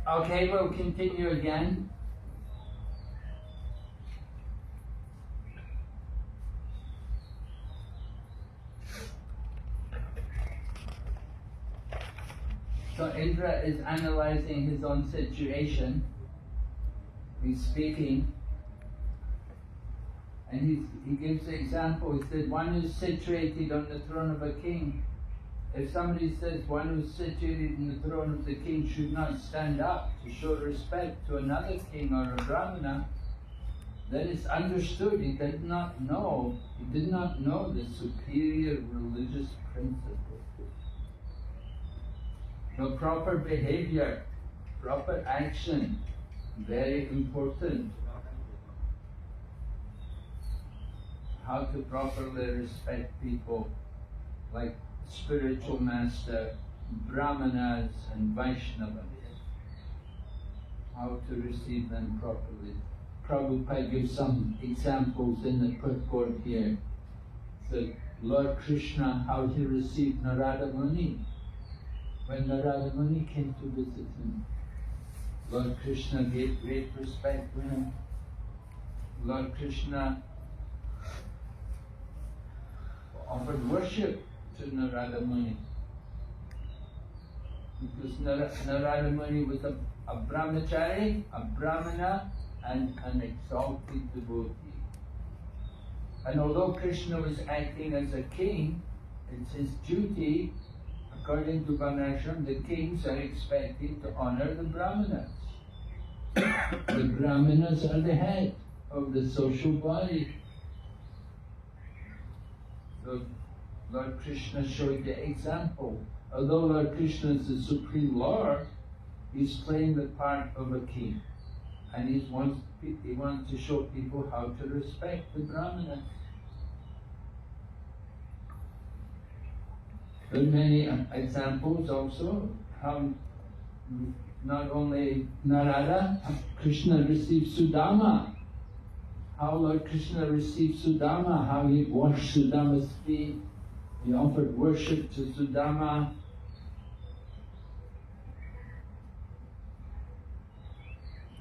Okay, we'll continue again. So Indra is analyzing his own situation. He's speaking, and he gives the example. He said, one who's situated on the throne of a king. If somebody says one who's situated in the throne of the king should not stand up to show respect to another king or a brahmana, then it's understood he did not know the superior religious principle. So proper behavior, proper action, very important. How to properly respect people like spiritual master, brahmanas and Vaishnavas. How to receive them properly. Prabhupada gives some examples in the purport here. So Lord Krishna, how he received Narada Muni. When Narada Muni came to visit him, Lord Krishna gave great respect to him. Lord Krishna offered worship to Narada Muni, because Narada Muni was a brahmachari, a brahmana, and an exalted devotee. And although Krishna was acting as a king, it's his duty, according to Varnashram, the kings are expected to honor the brahmanas. The brahmanas are the head of the social body. So Lord Krishna showed the example. Although Lord Krishna is the Supreme Lord, he's playing the part of a king. And he wants to show people how to respect the brahmanas. There are many examples also how not only Narada, Krishna received Sudama. How Lord Krishna received Sudama, how he washed Sudama's feet. He offered worship to Sudama.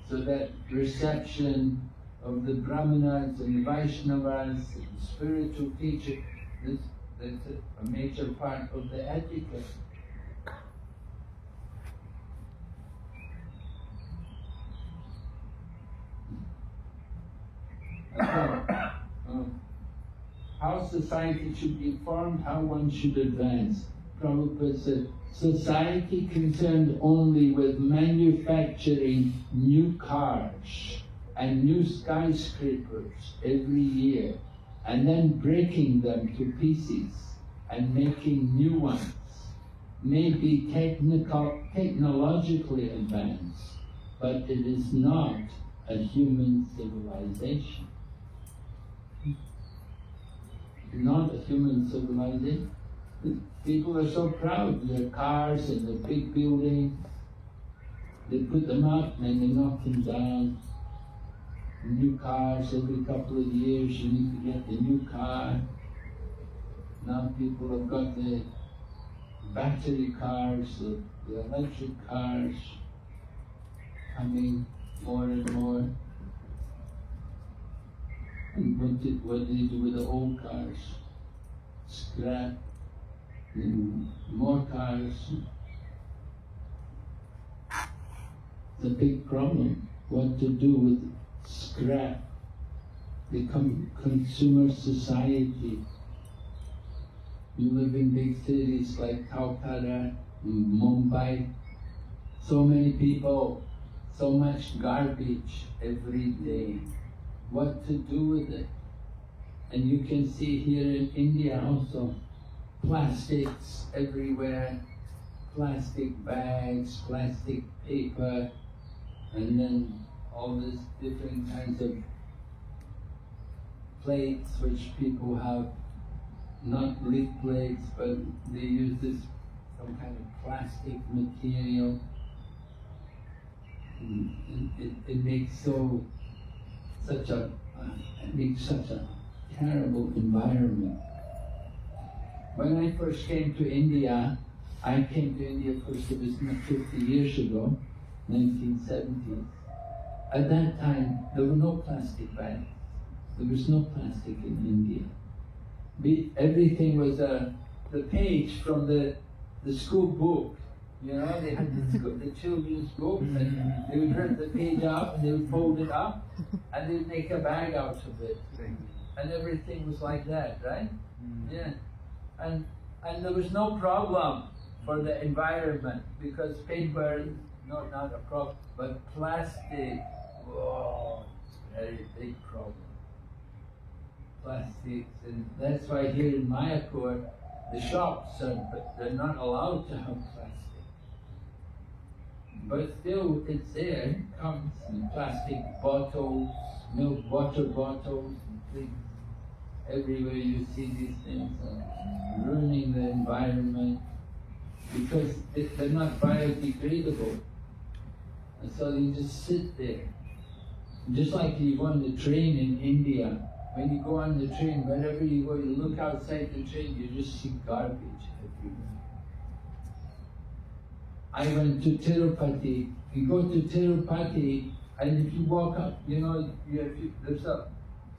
So that reception of the Brahmanas and the Vaishnavas, the spiritual teacher, that's a major part of the etiquette. How society should be formed, how one should advance. Prabhupada said, society concerned only with manufacturing new cars and new skyscrapers every year, and then breaking them to pieces and making new ones, may be technologically advanced, but it is not a human civilization. Not a human civilization. People are so proud of their cars and their big buildings. They put them up and they knock them down. New cars, every couple of years you need to get the new car. Now people have got the battery cars, the electric cars coming more and more. And what do they do with the old cars? Scrap, and more cars. It's a big problem, what to do with scrap. Become consumer society. You live in big cities like Calcutta, Mumbai. So many people, so much garbage every day. What to do with it? And you can see here in India also, plastics everywhere, plastic bags, plastic paper, and then all these different kinds of plates which people have, not lead plates, but they use this some kind of plastic material. It makes such a terrible environment. When I first came to India, I came to India first, it was 50 years ago, 1970s. At that time, there were no plastic bags. There was no plastic in India. Everything was the page from the school book. You know, they had the children's book, and they would rip the page out and they would fold it up and they'd make a bag out of it. And everything was like that, right? Yeah. And there was no problem for the environment because paper is not a problem, but plastic, whoa, very big problem. Plastics, and that's why here in Mayapur, the shops they're not allowed to have plastic. But still, it's there. It comes in plastic bottles, milk water bottles, and things. Everywhere you see these things ruining the environment because they're not biodegradable. And so they just sit there. Just like you go on the train in India, when you go on the train, wherever you go, you look outside the train, you just see garbage everywhere. I went to Tirupati. You go to Tirupati, and if you walk up, you know, there's a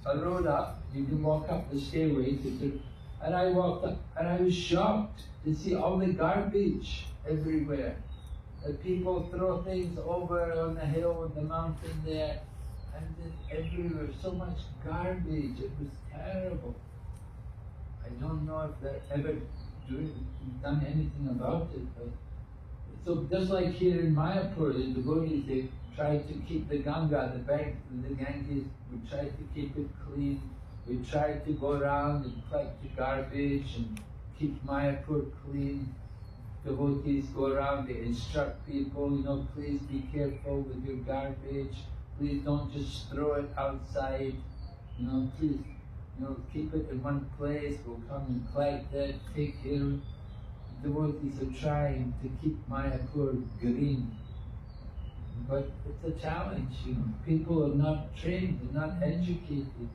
road up, you can walk up the stairway to Tirupati. And I walked up, and I was shocked to see all the garbage everywhere. The people throw things over on the hill and the mountain there, and then everywhere, so much garbage, it was terrible. I don't know if they're ever done anything about it, but so just like here in Mayapur, the devotees, they try to keep the Ganga, the Ganges, we try to keep it clean. We try to go around and collect the garbage and keep Mayapur clean. Devotees go around, they instruct people, you know, please be careful with your garbage. Please don't just throw it outside. You know, please, you know, keep it in one place. We'll come and collect it, take care. Devotees are trying to keep Mayapur green. But it's a challenge, you know. People are not trained, they're not educated.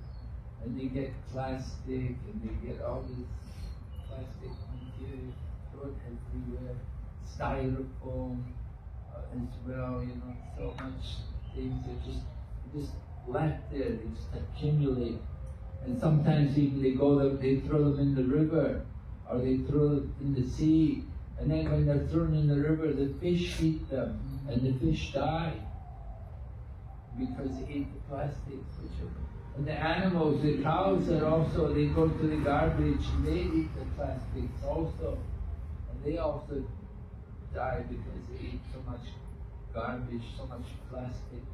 And they get plastic, and they get all this plastic material, throw it everywhere, styrofoam as well, you know, so much things are just left there, they just accumulate. And sometimes even they throw them in the river, or they throw it in the sea, and then when they're thrown in the river, the fish eat them, and the fish die because they ate the plastics. And the animals, the cows are also, they go to the garbage and they eat the plastics also. And they also die because they eat so much garbage, so much plastic.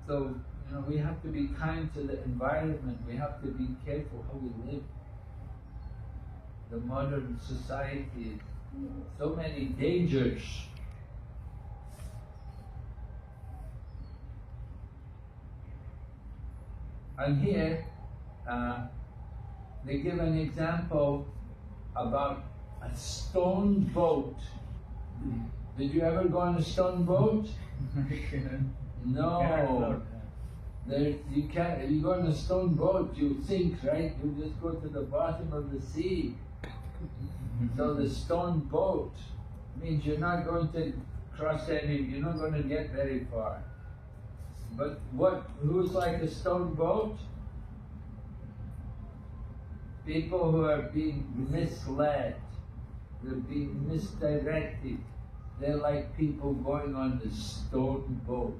So, you know, we have to be kind to the environment. We have to be careful how we live. The modern society, so many dangers. And here, they give an example about a stone boat. Did you ever go on a stone boat? No. You can't. If you go on a stone boat, you sink, right? You just go to the bottom of the sea. So the stone boat means you're not going to cross you're not going to get very far. But who's like a stone boat? People who are being misled, they're being misdirected. They're like people going on the stone boat.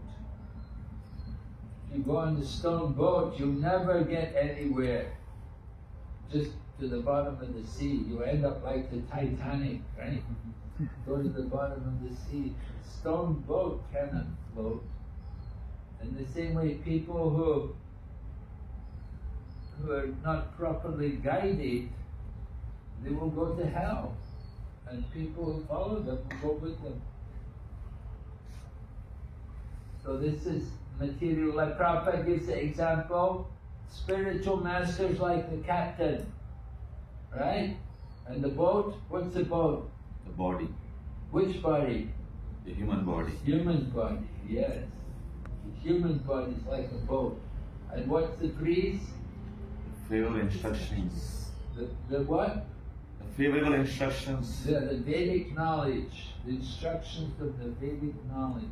If you go on the stone boat, you'll never get anywhere. Just to the bottom of the sea. You end up like the Titanic, right? Go to the bottom of the sea. Stone boat cannot float. In the same way, people who are not properly guided, they will go to hell. And people who follow them will go with them. So this is material. Like Prabhupada gives the example, spiritual masters like the captain, right? And the boat, what's the boat? The body. Which body? The human body. Human body, yes. The human body is like a boat. And what's the breeze? Favorable instructions. The what? The favorable instructions. The Vedic knowledge, the instructions of the Vedic knowledge.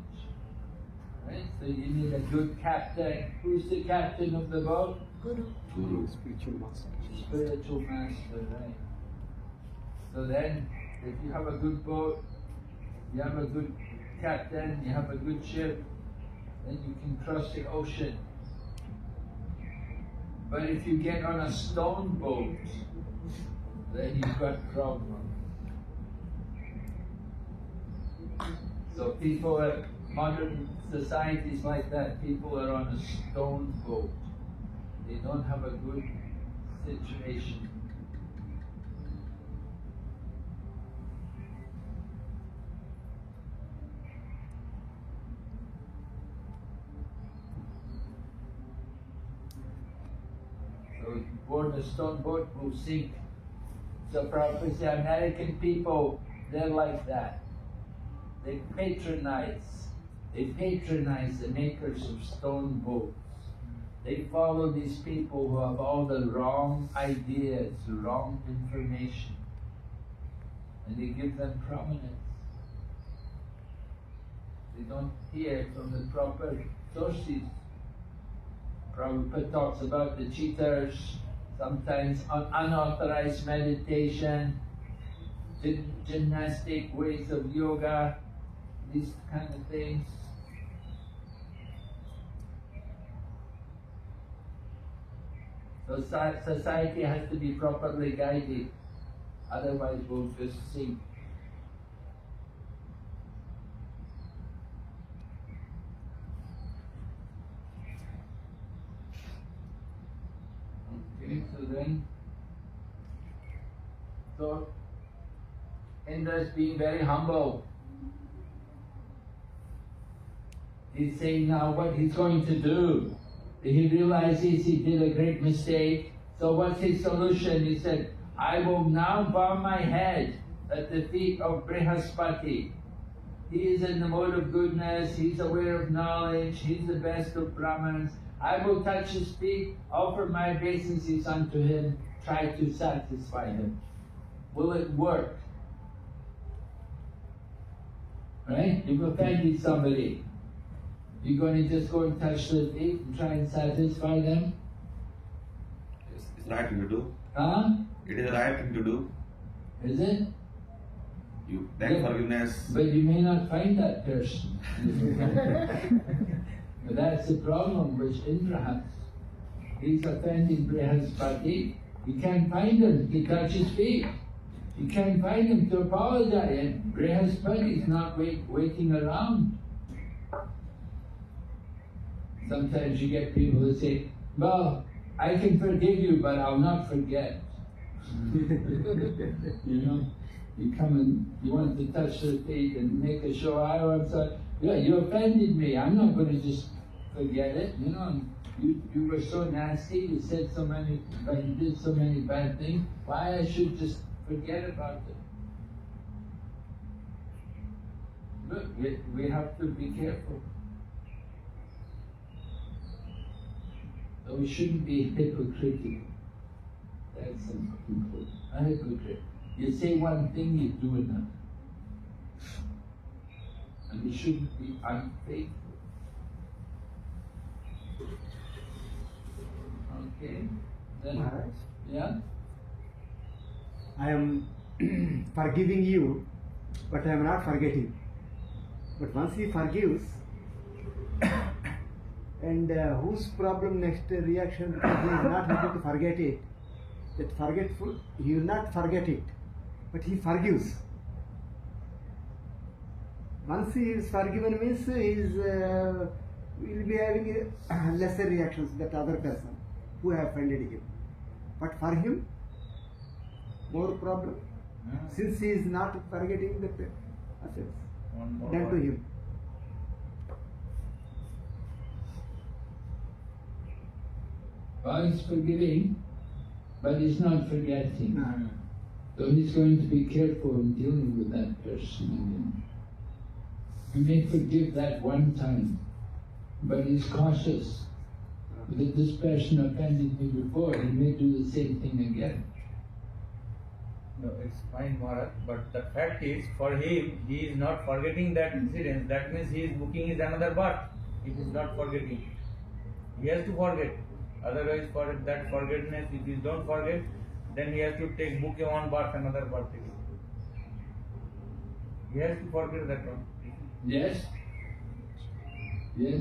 Right? So you need a good captain. Who's the captain of the boat? Guru. Spiritual master. Spiritual master, right? So then, if you have a good boat, you have a good captain, you have a good ship, then you can cross the ocean. But if you get on a stone boat, then you've got problems. So people at modern societies like that, people are on a stone boat. They don't have a good situation. So board a stone boat will sink. So probably the American people, they're like that. They patronize the makers of stone boats. They follow these people who have all the wrong ideas, the wrong information, and they give them prominence. They don't hear from the proper sources. Prabhupada talks about the cheaters, sometimes unauthorized meditation, gymnastic ways of yoga, these kind of things. So society has to be properly guided, otherwise we'll just sink. Okay, so Indra is being very humble. He's saying now what he's going to do. He realizes he did a great mistake. So what's his solution? He said, I will now bow my head at the feet of Brihaspati. He is in the mode of goodness, he's aware of knowledge, he's the best of Brahmins. I will touch his feet, offer my obeisances unto him, try to satisfy him. Will it work? Right? You've offended somebody. You're going to just go and touch their feet and try and satisfy them? It's the right thing to do. Huh? It is the right thing to do. Is it? You beg forgiveness. But you may not find that person. But that's the problem which Indra has. He's offending Brihaspati. You can't find him to touch his feet. You can't find him to apologize. And Brihaspati is not waiting around. Sometimes you get people who say, well, I can forgive you, but I'll not forget. You know, you come and you want to touch their feet and make a show. I'm sorry. Yeah, you offended me. I'm not going to just forget it. You know, you were so nasty. You said so many, you did so many bad things. Why I should just forget about it? Look, we have to be careful. So we shouldn't be hypocritical. That's some people. A hypocrite. You say one thing, you do another. And we shouldn't be unfaithful. Okay? Then, Maharaj, yeah? I am forgiving you, but I am not forgetting. But once he forgives, and whose problem next reaction, he is not able to forget it. That forgetful, he will not forget it, but he forgives. Once he is forgiven means he is, will be having lesser reactions that other person who have offended him. But for him, more problem, since he is not forgetting that offense done to him. Well, he's forgiving, but he's not forgetting. No. So he's going to be careful in dealing with that person again. He may forgive that one time, but he's cautious. That this person offended me before, he may do the same thing again. No, it's fine, Maharaj, but the fact is, for him, he is not forgetting that incident. That means he is booking his another birth. He is not forgetting. He has to forget. Otherwise, for that forgetfulness, if he don't forget, then he has to take book one birth, another birth again. He has to forget that one. Yes? Yeah,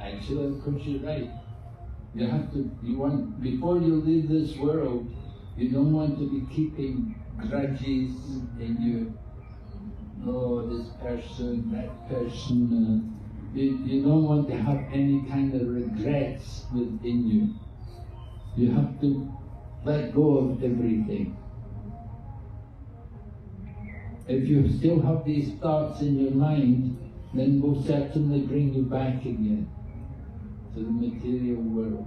actually, of course, you're right. You have to, before you leave this world, you don't want to be keeping grudges in you. Oh, this person, that person. You don't want to have any kind of regrets within you. You have to let go of everything. If you still have these thoughts in your mind, then will certainly bring you back again to the material world.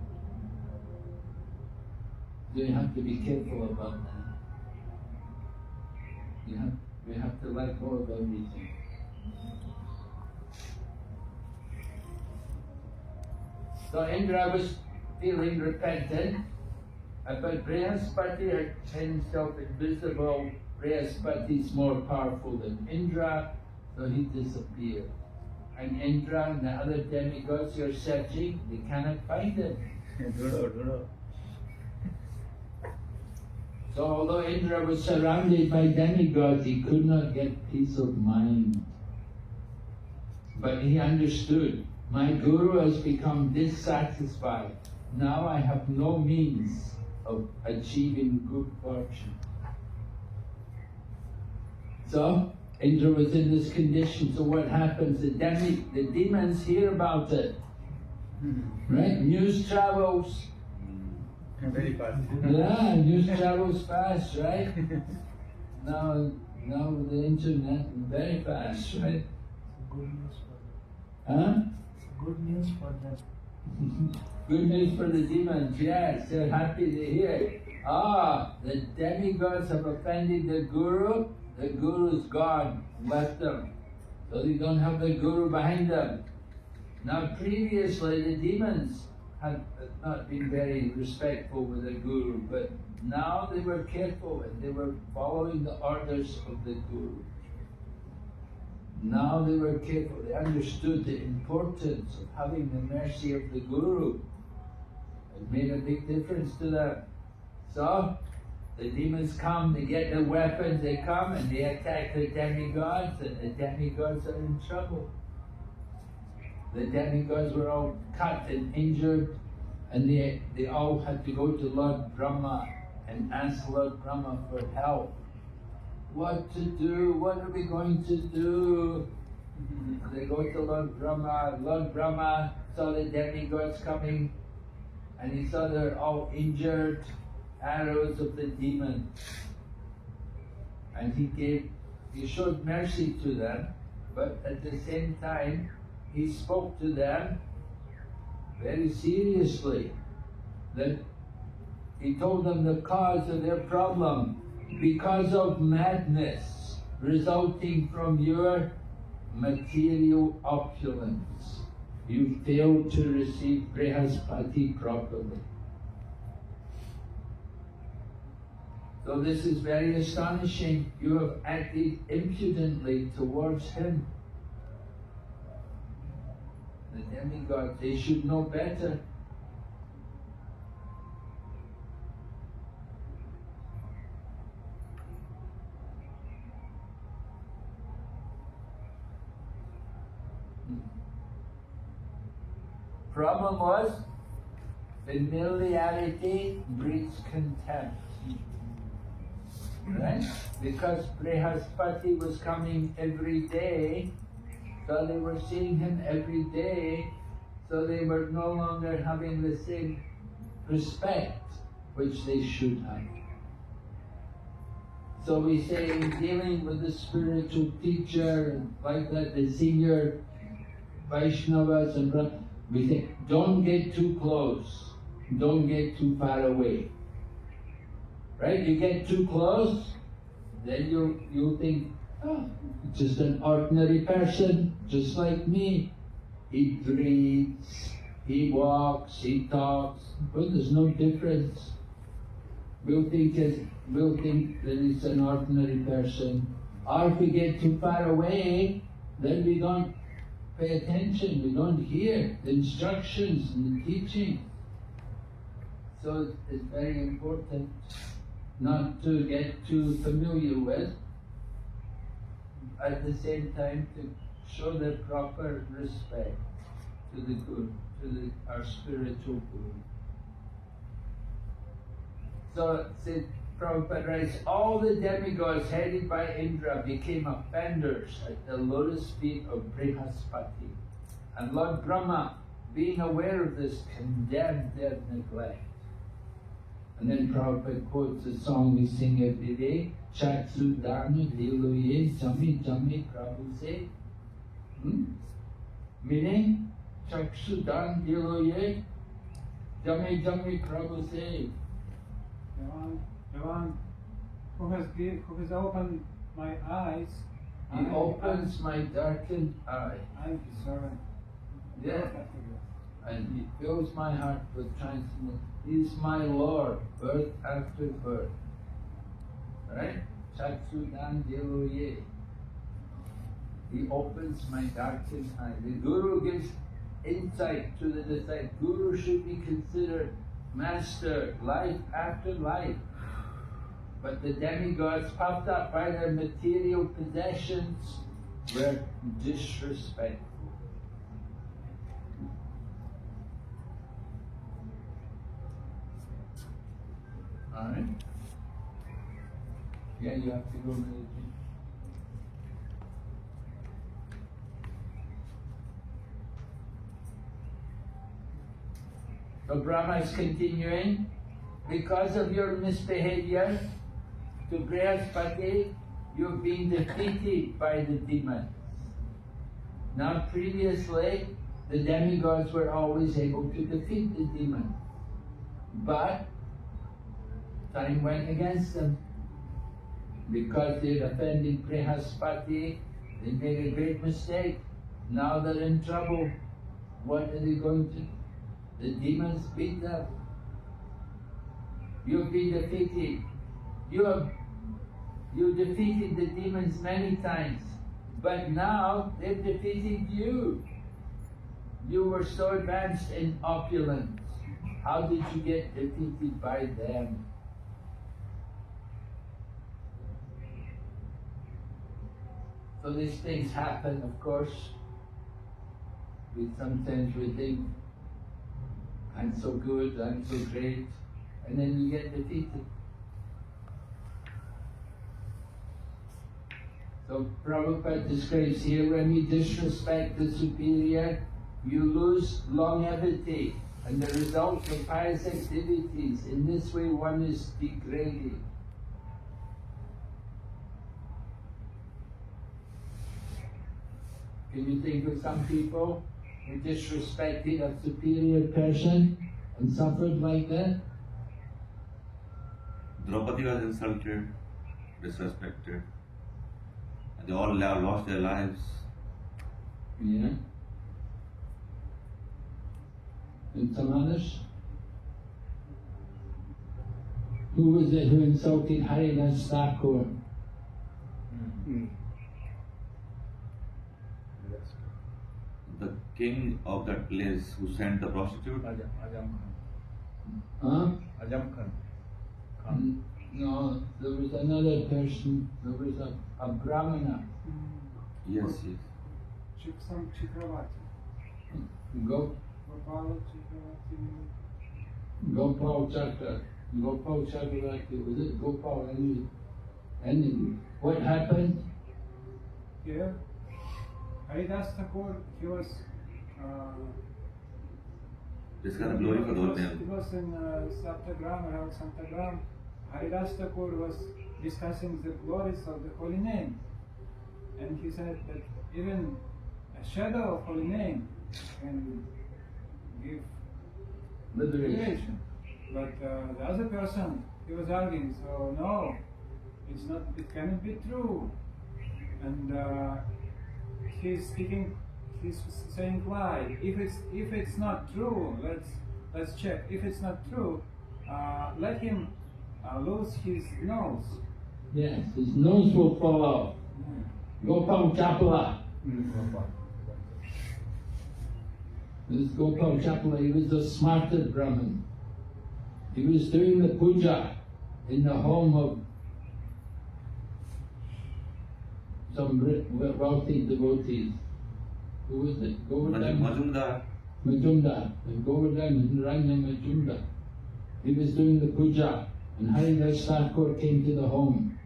So you have to be careful about that. We have to let go of everything. So Indra was feeling repentant, but Brihaspati had himself invisible. Brihaspati is more powerful than Indra, so he disappeared. And Indra and the other demigods are searching, they cannot find him. So although Indra was surrounded by demigods, he could not get peace of mind. But he understood, my Guru has become dissatisfied. Now I have no means of achieving good fortune. So Indra was in this condition, so what happens? The demons hear about it, right? News travels. Very fast. Yeah, news travels fast, right? Now with the internet, very fast, right? Good news for them. Huh? Good news for them. Good news for the demons, yes, they're happy to hear. The demigods have offended the Guru is gone, left them. So they don't have the Guru behind them. Now previously the demons had not been very respectful with the Guru, but now they were careful and they were following the orders of the Guru. Now they were careful, they understood the importance of having the mercy of the Guru. It made a big difference to them. So, the demons come, they get their weapons, they come and they attack the demigods, and the demigods are in trouble. The demigods were all cut and injured, and they all had to go to Lord Brahma and ask Lord Brahma for help. What to do? What are we going to do? They go to Lord Brahma. Lord Brahma saw the demigods coming, and he saw they're all injured, arrows of the demon. And he showed mercy to them, but at the same time, he spoke to them very seriously. That he told them the cause of their problem. Because of madness resulting from your material opulence, you failed to receive Brihaspati properly. So this is very astonishing. You have acted impudently towards him. The demigods, they should know better. Problem was, familiarity breeds contempt. Right? Because Brihaspati was coming every day, so they were seeing him every day, so they were no longer having the same respect which they should have. So we say in dealing with the spiritual teacher, like that, the senior Vaishnavas and we say, don't get too close. don't get too far away. Right? You get too close, then you'll think, oh, just an ordinary person, just like me. He breathes, he walks, he talks. Well, there's no difference. We'll think that it's an ordinary person. Or if we get too far away, then we don't pay attention, we don't hear the instructions and the teaching. So it's very important not to get too familiar with, at the same time to show the proper respect to the Guru, to our spiritual Guru. So, said Prabhupada writes, all the demigods headed by Indra became offenders at the lotus feet of Brihaspati. And Lord Brahma, being aware of this, condemned their neglect. And then Prabhupada quotes a song we sing every day, Chatsu Dharma Diloye Jami Jami Prabhu se. Meaning, Chatsu Dharma Diloye Jami Jami Prabhu se. The one who has opened my eyes. He opens my darkened eye. I'm his servant. Yeah. And he fills my heart with transcendence. He is my Lord, birth after birth. Right? Chatsudan Deloye. He opens my darkened eye. The Guru gives insight to the disciple. Guru should be considered master, life after life. But the demigods, puffed up by their material possessions, were disrespectful. Alright? Yeah, you have to go meditate. So Brahma is continuing. Because of your misbehavior to Brihaspati, you've been defeated by the demons. Now previously, the demigods were always able to defeat the demons. But time went against them. Because they'd offended Brihaspati, they made a great mistake. Now they're in trouble. What are they going to do? The demons beat them. You've been defeated. You defeated the demons many times, but now they've defeated you. You were so advanced in opulence. How did you get defeated by them? So these things happen, of course. Sometimes we think, I'm so good, I'm so great, and then you get defeated. So Prabhupada describes here, when you disrespect the superior, you lose longevity and the results of pious activities. In this way one is degraded. Can you think of some people who disrespected a superior person and suffered like that? Draupadi was insulted, disrespected, and they all have lost their lives. Yeah. And some others? Who was it who insulted Haridas Thakur? The king of that place who sent the prostitute. Huh? Ajam Khan. No, there was another person, there was a Brahmana. Yes, yes. Some Chikravati. Gopal Chikravati. Gopal Chakravarti, was it Gopal anyway? What happened? Yeah. Haridas Thakur, he was. This kind of glory for the whole He name. was in Saptagram, around Saptagram. Haridas Thakur was discussing the glories of the holy name. And he said that even a shadow of holy name can give liberation. But the other person, he was arguing, so no, it's not. It cannot be true. And he's speaking. He's saying why. If it's not true, let's check. If it's not true, let him lose his nose. Yes, his nose will fall off. Gopal Chapala. This Gopal Chapala, he was the smartest Brahmin. He was doing the puja in the home of some wealthy devotees. Who was it? Govardhan Majumdar. Majumdar. And Govardhan Majumdar. He was doing the puja, and Haridas Thakur came to the home,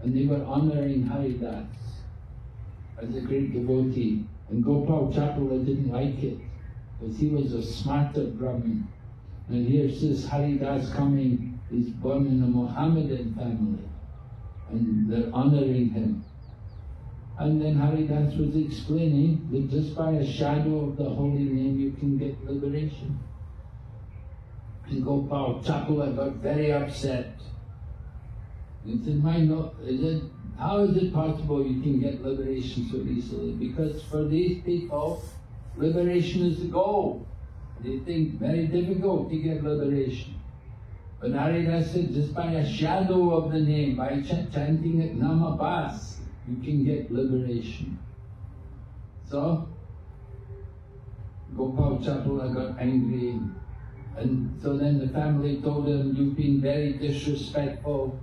and they were honoring Haridas as a great devotee. And Gopal Chapala didn't like it, because he was a smarter Brahmin. And here's this Haridas coming, he's born in a Mohammedan family, and they're honoring him. And then Haridas was explaining that just by a shadow of the holy name you can get liberation. And Gopal Chapala got very upset. He said, how is it possible you can get liberation so easily? Because for these people, liberation is the goal. They think very difficult to get liberation. But Haridas said, just by a shadow of the name, by chanting it Namabas, you can get liberation. So, Gopal Chapala got angry, and so then the family told him, you've been very disrespectful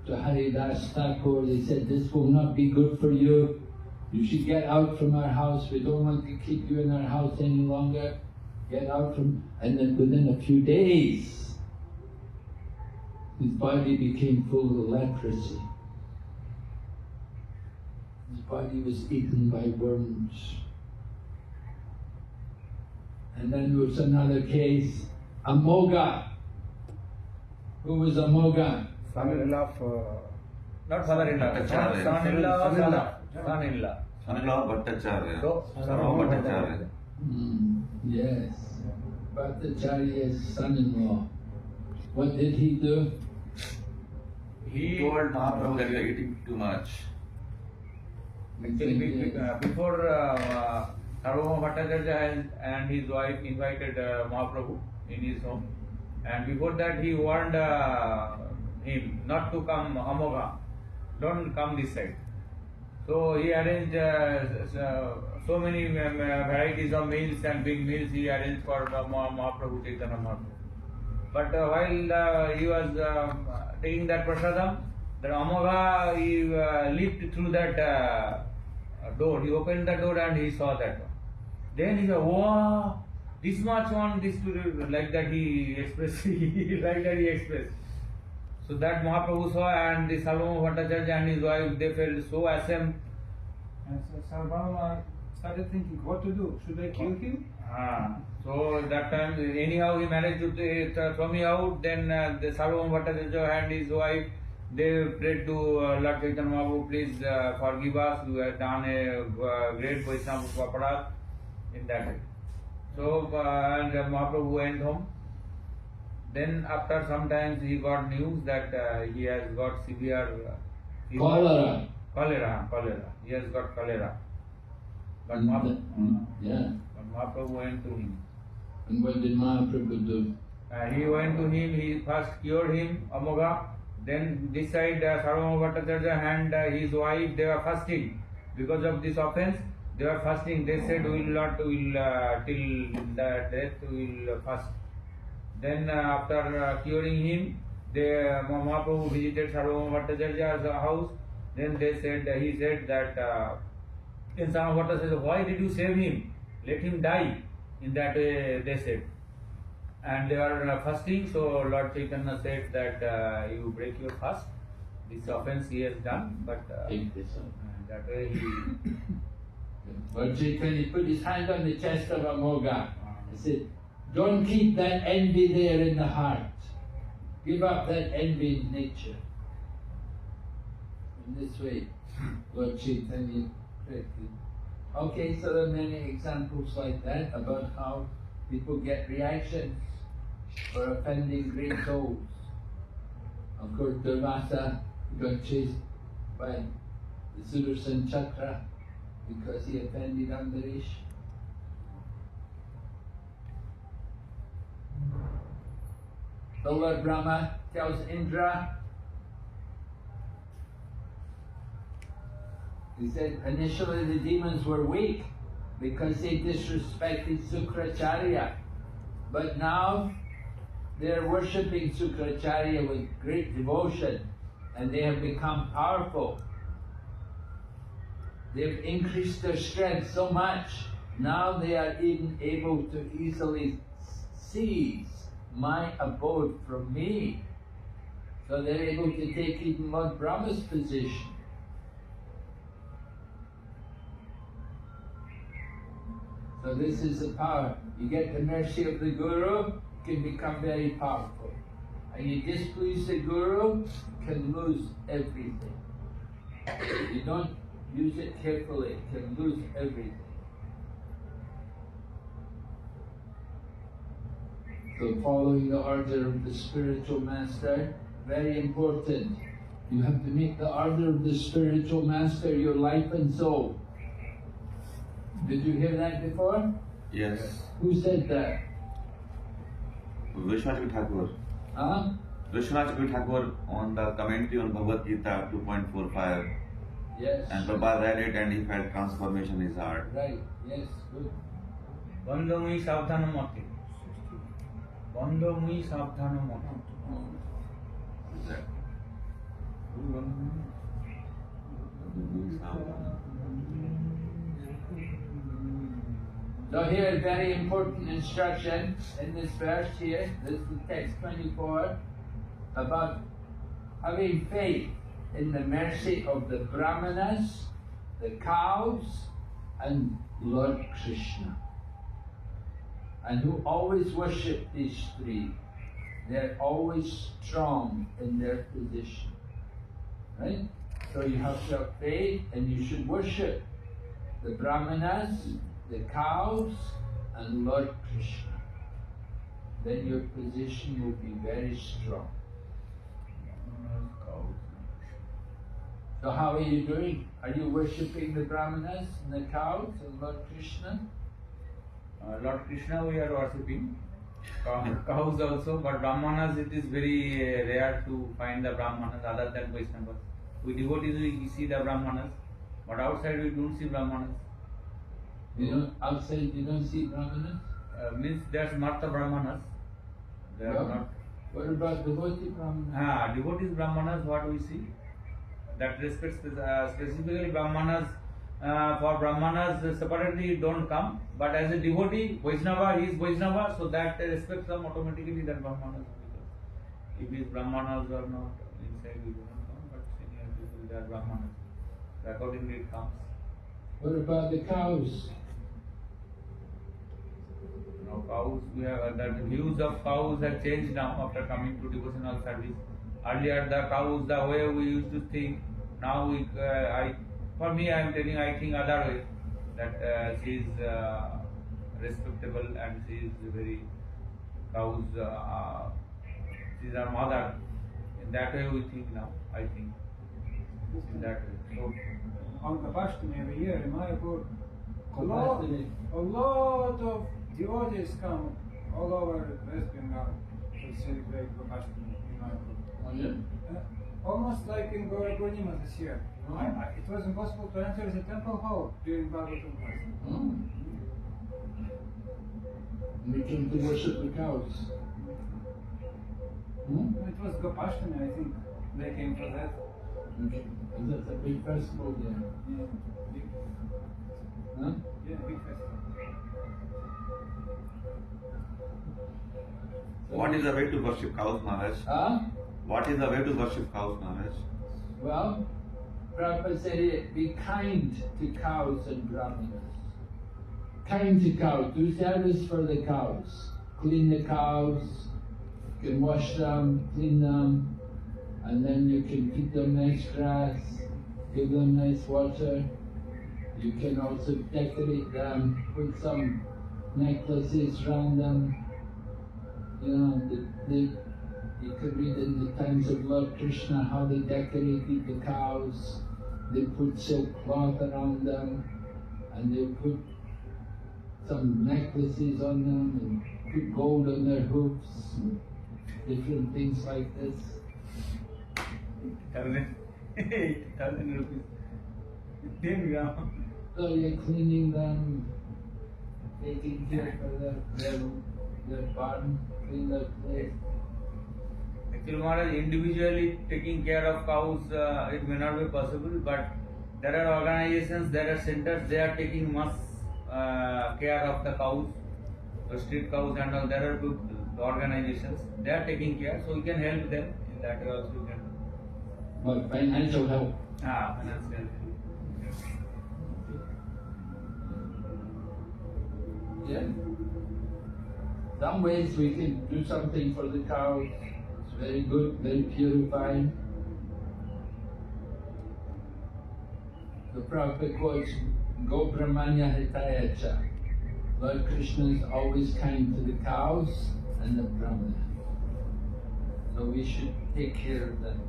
to Haridas Thakur. They said, this will not be good for you. You should get out from our house. We don't want to keep you in our house any longer. Get out from... And then within a few days, his body became full of leprosy. His body was eaten by worms. And then there was another case, Amoga. Who was Amoga? Son-in-law of, not father-in-law, son-in-law, son-in-law. Son-in-law Bhattacharya. So, Son-in-law Bhattacharya. Yes, Bhattacharya's son-in-law. What did he do? He told Mahaprabhu that you are eating too much. Actually, before Sarvabhauma Bhattacharya and his wife invited Mahaprabhu in his home, and before that he warned him not to come Amoga, don't come this side. So he arranged so many varieties of meals and big meals he arranged for Mahaprabhu, Chaitanya Mahaprabhu. But while he was taking that prasadam, the Amoga, he leaped through that door. He opened the door and he saw that one. Then he said, wow, this much one, this like that he expressed. Like that he expressed. So that Mahaprabhu saw, and the Sarvabhauma Bhattacharya and his wife, they felt so ashamed. And so Sarvabhauma started thinking what to do. Should I kill him? So that time, anyhow, he managed to throw me out. Then the Sarvabhauma Bhattacharya and his wife, they prayed to Lord Chaitanya Mahaprabhu, please forgive us. We have done a great Vaishnava aparadh in that way. So and Mahaprabhu went home. Then after some time he got news that he has got severe Cholera. Cholera. He has got cholera. But Mahaprabhu went to him. And what did Mahaprabhu do? He went to him, he first cured him, Amoga. Then this side Sarvabhauma Bhattacharya and his wife, they were fasting. Because of this offense, they were fasting. They said, we will not, till the death, we will fast. Then after curing him, Mahaprabhu visited Sarvabhauma Bhattacharya's house. Then they said, he said that, then Sarvabhauma Bhattacharya said, why did you save him? Let him die. In that way they said. And they were fasting, so Lord Chaitanya said that you break your fast. This offense he has done, but Take this up. that way he... Lord Chaitanya put his hand on the chest of Amoga and said, don't keep that envy there in the heart. Give up that envy in nature. In this way, Lord Chaitanya corrected. Okay, so there are many examples like that about how people get reactions for offending great souls. Of course, Vinasa got chased by the Sudarshan Chakra because he offended Ambarish. The Lord Brahma tells Indra, he said initially the demons were weak because they disrespected Sukracharya, but now they're worshipping Sukracharya with great devotion and they have become powerful. They've increased their strength so much, now they are even able to easily seize my abode from me. So they're able to take even Lord Brahma's position. So this is the power. You get the mercy of the Guru, you can become very powerful. And you displease the Guru, you can lose everything. You don't use it carefully, you can lose everything. So following the order of the spiritual master, very important. You have to make the order of the spiritual master your life and soul. Did you hear that before? Yes. Who said that? Vishwanath Thakur. Huh? Vishwanath Thakur on the commentary on Bhagavad Gita 2.45. Yes. And Prabhupada read it and he felt transformation in his heart. Right, yes, good. Bandhamui savdhana mate. Bandhamui savdhana mate. So here a very important instruction in this verse here, this is text 24, about having faith in the mercy of the Brahmanas, the cows, and Lord Krishna. And who always worship these three. They're always strong in their position. Right? So you have to have faith and you should worship the Brahmanas, the cows, and Lord Krishna. Then your position will be very strong. So how are you doing? Are you worshipping the Brahmanas and the cows and Lord Krishna? Lord Krishna we are worshipping. Cows also, but Brahmanas it is very rare to find the Brahmanas other than Vaishnavas. We devotees we see the Brahmanas, but outside we don't see Brahmanas. You don't, outside you don't see Brahmanas? Means there's Martha Brahmanas. They are Well, not. What about devotee Brahmanas? Devotees Brahmanas, what we see? That respects specifically Brahmanas. For Brahmanas separately don't come, but as a devotee, Vaishnava, he is Vaishnava, so that respects them automatically than Brahmanas. Because if his Brahmanas are not inside, we do not come, but senior people, they are Brahmanas. So accordingly it comes. What about the cows? Now cows, we have the views of cows have changed now after coming to devotional service. Earlier the cows, the way we used to think, now for me I am telling, I think other way, that she is respectable and she is very, cows, she is our mother. In that way we think now, I think. In that way. So, On Kapashtami every year in Mayapur, Kapashtami. a lot of devotees come all over West Bengal to celebrate Kapashtami in Mayapur. Oh, yeah? Almost like in Gaura Purnima this year. It was impossible to enter the temple hall during Bhagavatam class. Oh. And they came to worship the cows. Hmm? It was Gopashtami, I think. They came for that. Okay. And that's a big festival there. Yeah, big, Huh? yeah, big festival. What is the way to worship cows, Maharaj? Huh? What is the way to worship cows, Maharaj? Well, Prabhupada said it, be kind to cows and brahmanas. Kind to cows, do service for the cows. Clean the cows, you can wash them, clean them, and then you can feed them nice grass, give them nice water. You can also decorate them, put some necklaces around them, You know, you could read in the times of Lord Krishna how they decorated the cows. They put silk cloth around them, and they put some necklaces on them, and put gold on their hoofs, and different things like this. 80,000 rupees. 10 grams. So you're cleaning them, taking care for their barn, clean their place. Actually, Maharaj, individually taking care of cows, it may not be possible, but there are organizations, there are centers, they are taking much care of the cows, the street cows and all. There are good organizations, they are taking care, so we can help them in that way also. We can. But financial help. Financial help. Yeah. Some ways we can do something for the cows. It's very good, very purifying. The Prabhupada quotes, Go Brahmanya Hitayacha. Lord Krishna is always kind to the cows and the Brahmana. So we should take care of them.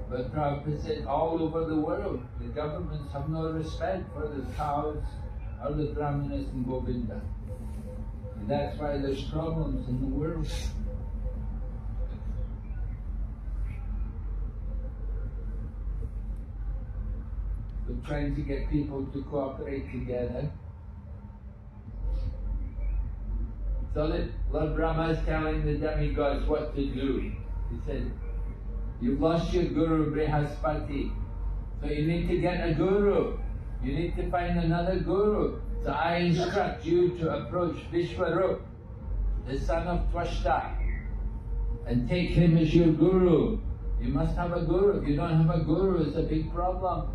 But Prabhupada said all over the world, the governments have no respect for the cows or the Brahmanas in Govinda. And that's why there's problems in the world. We're trying to get people to cooperate together. So that Lord Brahma is telling the demigods what to do. He said, you've lost your guru Brihaspati, so you need to get a guru. You need to find another guru. So I instruct you to approach Vishwarup, the son of Twashta, and take him as your guru. You must have a guru. If you don't have a guru, it's a big problem.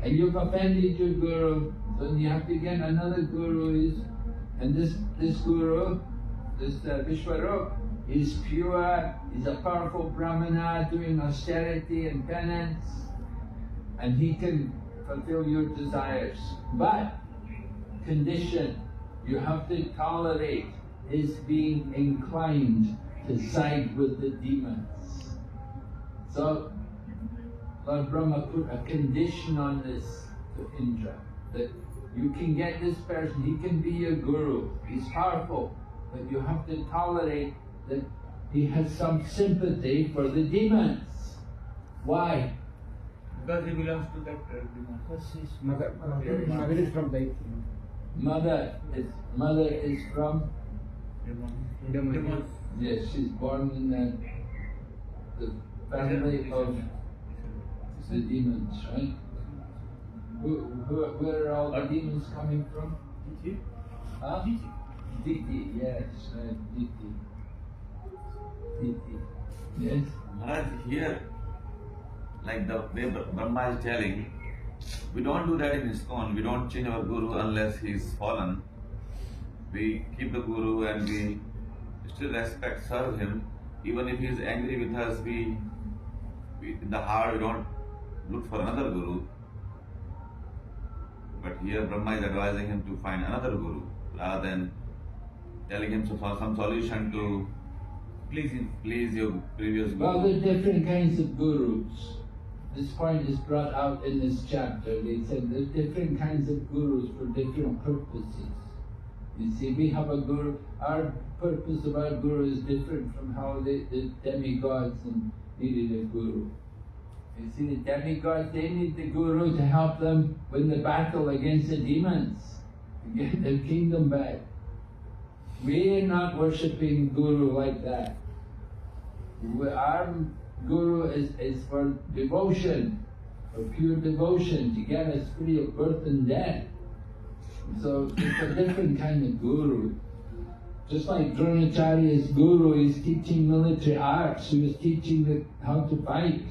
And you've offended your guru, so you have to get another guru. And this guru, this Vishwarup, is pure, he's a powerful Brahmana doing austerity and penance, and he can fulfill your desires. But, condition, you have to tolerate his being inclined to side with the demons. So, Lord Brahma put a condition on this to Indra, that you can get this person, he can be your guru, he's powerful, but you have to tolerate that he has some sympathy for the demons. Why? Because he belongs to that demon. Because his Mother is from Daitya. Mother is from? Demons. Yes, she's born in the family of the demons, right? Where are all the demons coming from? Huh? Diti, yes, right, Diti. Yes? Maharaj, here, like the way Brahma is telling, we don't do that in ISKCON. We don't change our guru unless he is fallen. We keep the guru and we still respect, serve him. Even if he is angry with us, we in the heart we don't look for another guru. But here Brahma is advising him to find another guru rather than telling him some solution to please your previous guru. Well, there are different kinds of gurus. This point is brought out in this chapter. They said there are different kinds of gurus for different purposes. You see, we have a guru, our purpose of our guru is different from how the demigods needed a guru. You see, the demigods, they need the guru to help them win the battle against the demons, to get their kingdom back. We are not worshipping guru like that. Our guru is for devotion, for pure devotion, to get us free of birth and death. So it's a different kind of guru. Just like Dronacharya's guru is teaching military arts, he was teaching how to fight.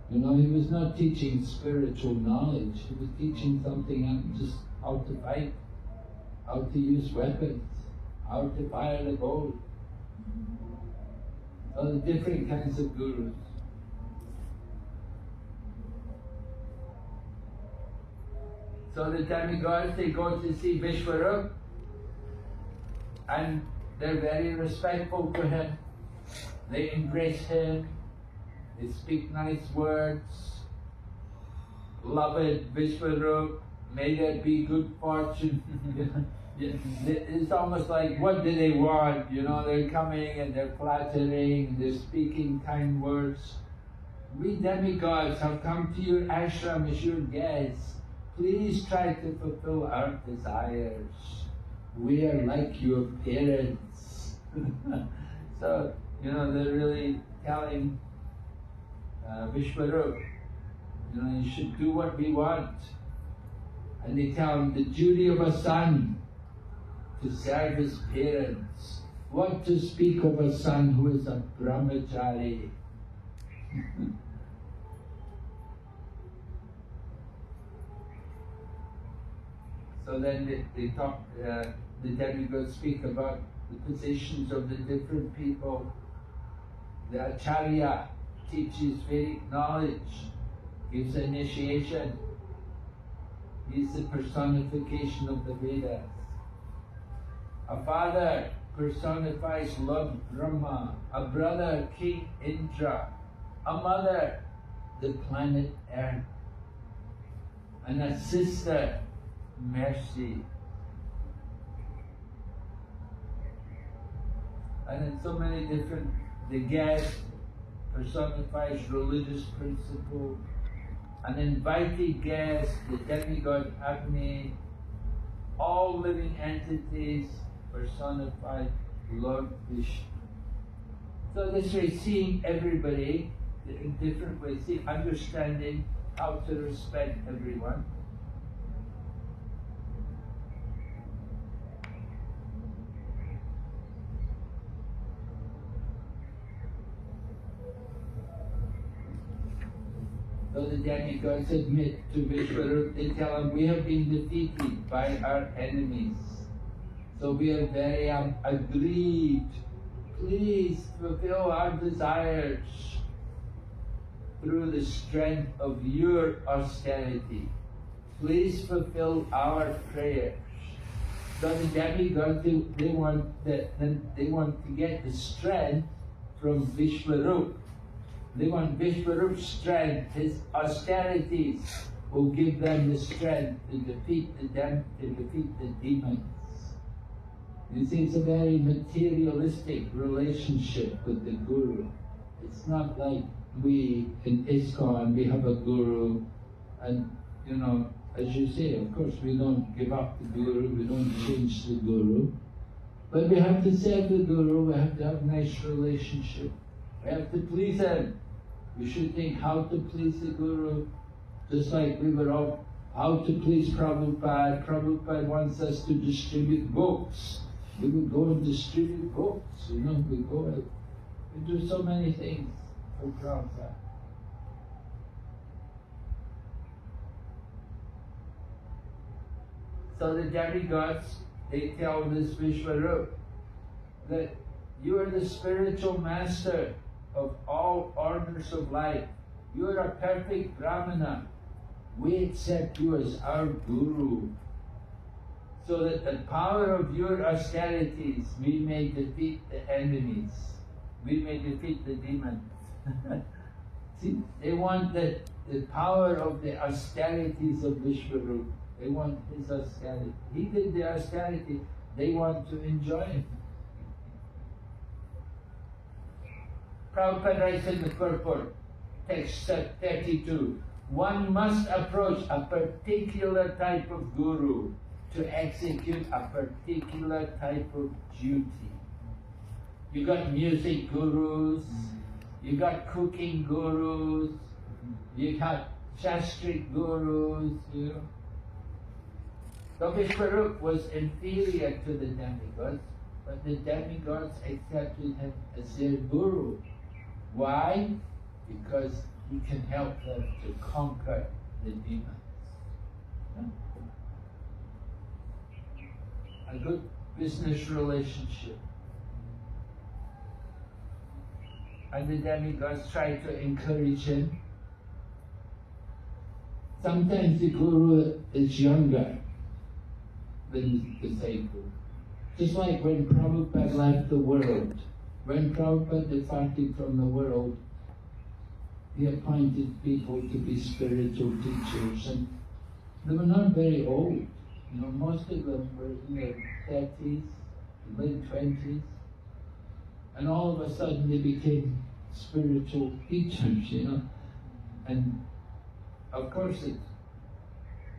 You know, he was not teaching spiritual knowledge, he was teaching something just how to fight, how to use weapons, how to fire the bow. All the different kinds of gurus. So the demigods, they go to see Vishwarup, and they're very respectful to him. They embrace him. They speak nice words. Beloved Vishwarup, may there be good fortune. It's almost like, what do they want? You know, they're coming and they're flattering, they're speaking kind words. We demigods have come to your ashram as your guests. Please try to fulfill our desires. We are like your parents. So, you know, they're really telling Vishwarup, you know, you should do what we want. And they tell him the duty of a son to serve his parents. What to speak of a son who is a brahmachari? So then they talk, the demigods speak about the positions of the different people. The acharya teaches Vedic knowledge, gives initiation. He's the personification of the Vedas. A father personifies Lord Brahma, a brother King Indra, a mother the planet Earth, and a sister Mercy. And in so many different, the guest personifies religious principle. An invited guest, the demigod Agni, all living entities personified Lord Vishnu. So this way, seeing everybody in different ways, understanding how to respect everyone. So the demigods admit to Vishwarup, they tell him, we have been defeated by our enemies. So we are very aggrieved. Please fulfill our desires through the strength of your austerity. Please fulfill our prayers. So the demigods, they want to get the strength from Vishwarup. They want Vishwarup's strength. His austerities will give them the strength to defeat the demons. You see, it's a very materialistic relationship with the Guru. It's not like we in ISKCON, we have a Guru, and you know, as you say, of course we don't give up the Guru, we don't change the Guru, but we have to serve the Guru, we have to have a nice relationship, we have to please him. We should think how to please the Guru, just like we were all how to please Prabhupada. Prabhupada wants us to distribute books. We would go and distribute books, you know, we go and we do so many things for Prabhupada. So the demigods, they tell this Vishwarup that you are the spiritual master of all orders of life. You are a perfect Brahmana. We accept you as our Guru, so that the power of your austerities we may defeat the enemies. We may defeat the demons. See, they want the power of the austerities of Vishwarup. They want his austerity. He did the austerity. They want to enjoy it. Prabhupada writes in the purport, text 32, one must approach a particular type of guru to execute a particular type of duty. You got music gurus, you got cooking gurus, you got shastric gurus, you know. So Vishwarup was inferior to the demigods, but the demigods accepted him as their guru. Why? Because he can help them to conquer the demons. A good business relationship. And the demigods try to encourage him. Sometimes the guru is younger than the disciple. Just like when Prabhupada left the world, when Prabhupada departed from the world, he appointed people to be spiritual teachers, and they were not very old. You know, most of them were in their 30s, mid-20s, and all of a sudden they became spiritual teachers, you know. And of course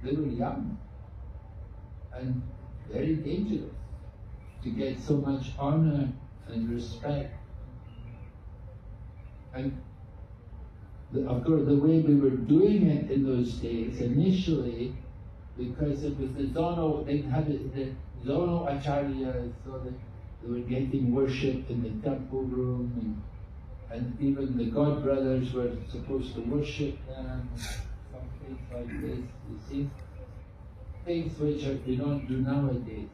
they were young and very dangerous to get so much honor and respect. And of course the way we were doing it in those days, initially, because it was the Zono, they had the Zono Acharyas, so they were getting worship in the temple room, and even the God brothers were supposed to worship them, some things like this, you see. Things which we don't do nowadays.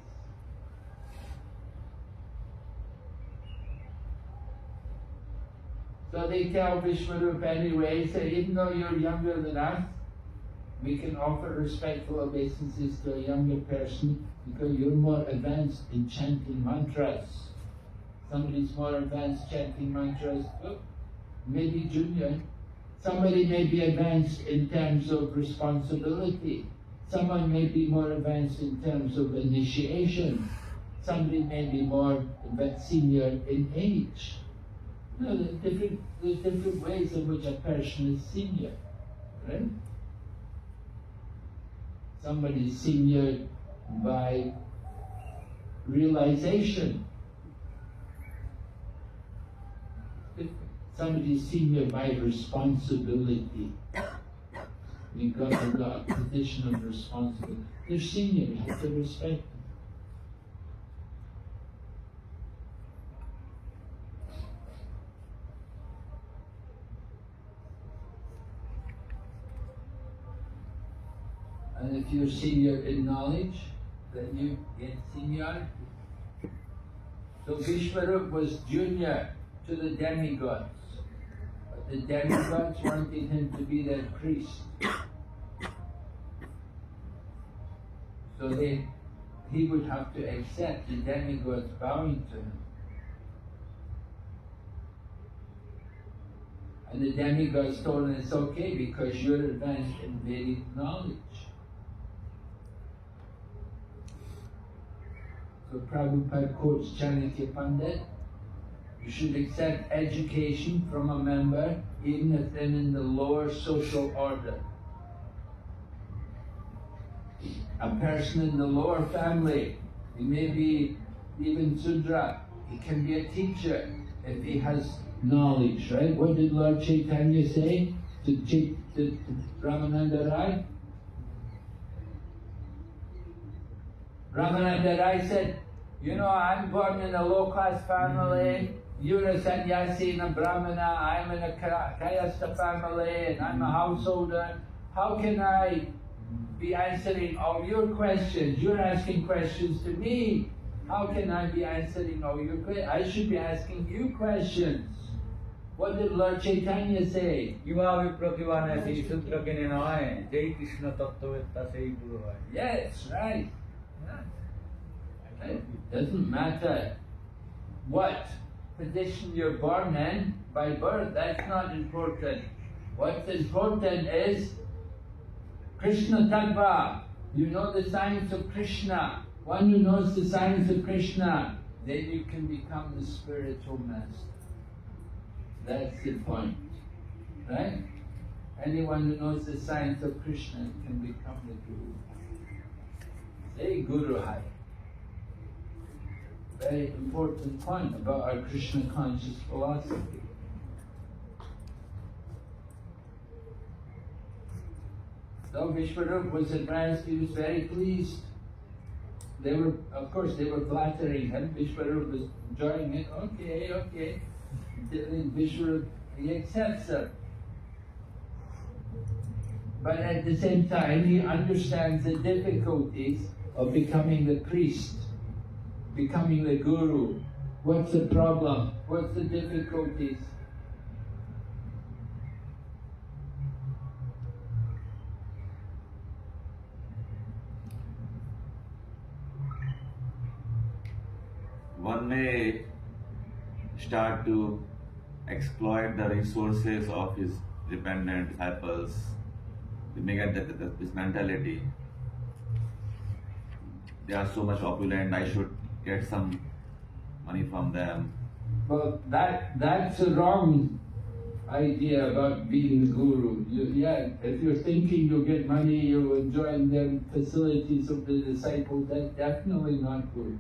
So they tell Vishwarup anyway, say, even though you're younger than us, we can offer respectful obeisances to a younger person because you're more advanced in chanting mantras. Somebody's more advanced chanting mantras, maybe junior. Somebody may be advanced in terms of responsibility. Someone may be more advanced in terms of initiation. Somebody may be more senior in age. You know, there's different ways in which a person is senior, right? Somebody is senior by realization. Somebody is senior by responsibility. You've got a position of responsibility. They're senior, you have to respect them. And if you're senior in knowledge, then you get seniority. So Vishwarup was junior to the demigods. But the demigods wanted him to be their priest. So he would have to accept the demigods bowing to him. And the demigods told him it's okay because you're advanced in Vedic knowledge. So Prabhupada quotes Chanakya Pandit, you should accept education from a member even if they're in the lower social order. A person in the lower family, he may be even Sudra, he can be a teacher if he has knowledge, right? What did Lord Chaitanya say to Ramananda Rai? Ramananda Rai said, you know, I'm born in a low-class family, you're a sannyasi and a brahmana, I'm in a kayasta family and I'm a householder. How can I be answering all your questions? You're asking questions to me. How can I be answering all your questions? I should be asking you questions. What did Lord Chaitanya say? Yes, right. It doesn't matter what position you're born in by birth, that's not important. What's important is Krishna Tattva. You know the science of Krishna. One who knows the science of Krishna, then you can become the spiritual master. That's the point, right? Anyone who knows the science of Krishna can become the Guru. Say Guru Hai. Very important point about our Krishna conscious philosophy. So Vishwarup was advanced, he was very pleased. They were, of course, they were flattering him. Vishwarup was enjoying it. Okay. Vishwarup, he accepts her. But at the same time, he understands the difficulties of becoming the priest, becoming the guru. What's the problem? What's the difficulties? one may start to exploit the resources of his dependent disciples. They may get this mentality. They are so much opulent, I should get some money from them. Well, that's a wrong idea about being the guru. If you're thinking you'll get money, you'll enjoy the facilities of the disciples, that's definitely not good.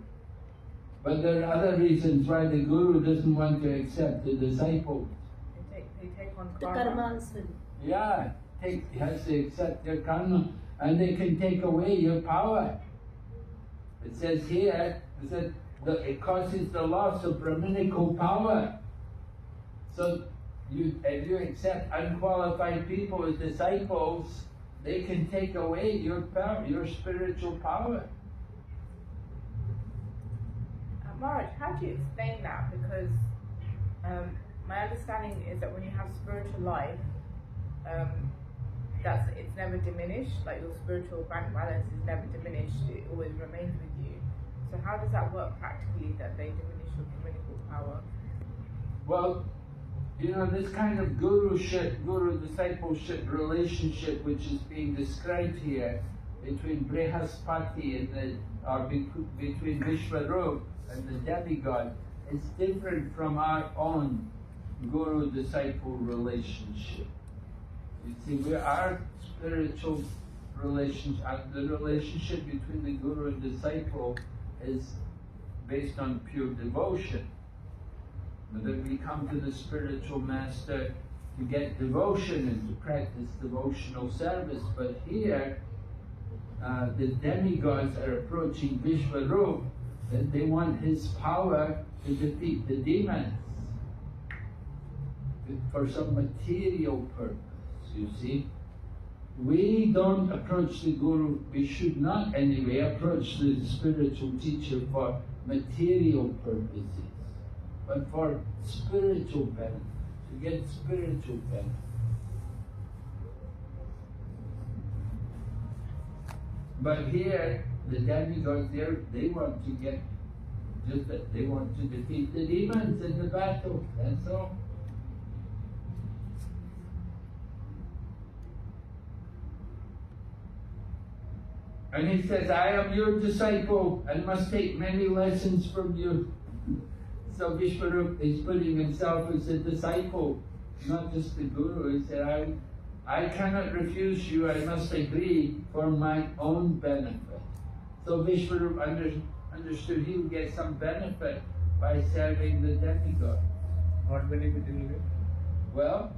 But there are other reasons why the guru doesn't want to accept the disciples. They take on The karma. karmas. Yeah, he has to accept their karma, and they can take away your power. It says here, it causes the loss of Brahminical power. So if you accept unqualified people as disciples, they can take away your power, your spiritual power. Maharaj, how do you explain that? Because my understanding is that when you have spiritual life, it's never diminished. Like your spiritual bank balance is never diminished; it always remains with you. So how does that work practically? That they diminish your Brahminical power? Well, this kind of guru-discipleship relationship, which is being described here between Brihaspati between Vishwarup and the demigod, is different from our own guru-disciple relationship. You see, our spiritual relationship, the relationship between the guru and disciple is based on pure devotion. That we come to the spiritual master to get devotion and to practice devotional service. But here, the demigods are approaching Vishwarup, and they want his power to defeat the demons for some material purpose, you see. We don't approach the guru, we should not anyway approach the spiritual teacher for material purposes, but for spiritual benefit, to get spiritual benefit. But here, the demigods, they want to get just that, they want to defeat the demons in the battle, that's all. And he says, I am your disciple and must take many lessons from you. So Vishwarup is putting himself as a disciple, not just the guru. He said, I cannot refuse you, I must agree for my own benefit. So Vishwarup understood he would get some benefit by serving the demigod. What benefit will you get? Well,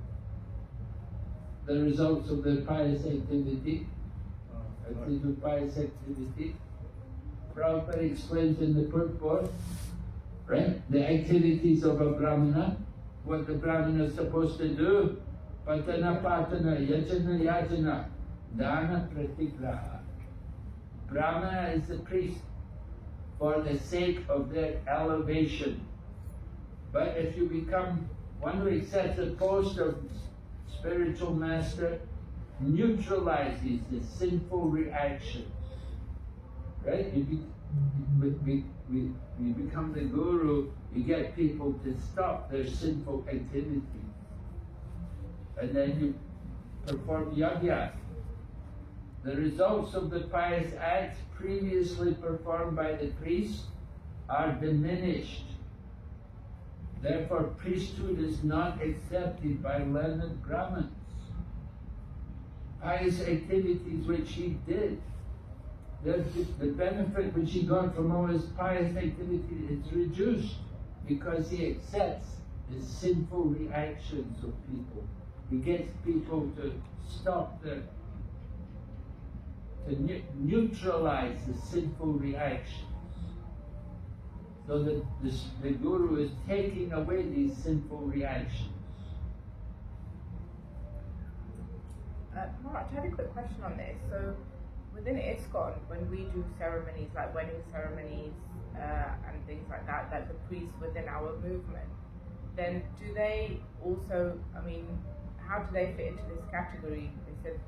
the results of their pious activity. Pious activity. Prabhupada explains in the purport, right? The activities of a Brahmana, what the Brahmana is supposed to do. Patana patana, yajana yajana, dana pratigraha. Brahmana is the priest for the sake of their elevation. But if you become one who accepts the post of spiritual master, neutralizes the sinful reactions, right? You become the guru, you get people to stop their sinful activities. And then you perform yajna. The results of the pious acts previously performed by the priest are diminished. Therefore, priesthood is not accepted by learned Brahmins. Pious activities which he did, the benefit which he got from all his pious activities is reduced because he accepts the sinful reactions of people. He gets people to stop to neutralize the sinful reactions. So that the guru is taking away these sinful reactions. Maharaj, I have a quick question on this. So, within ISKCON, when we do ceremonies like wedding ceremonies and things like that, like the priests within our movement, then do they also, how do they fit into this category? They said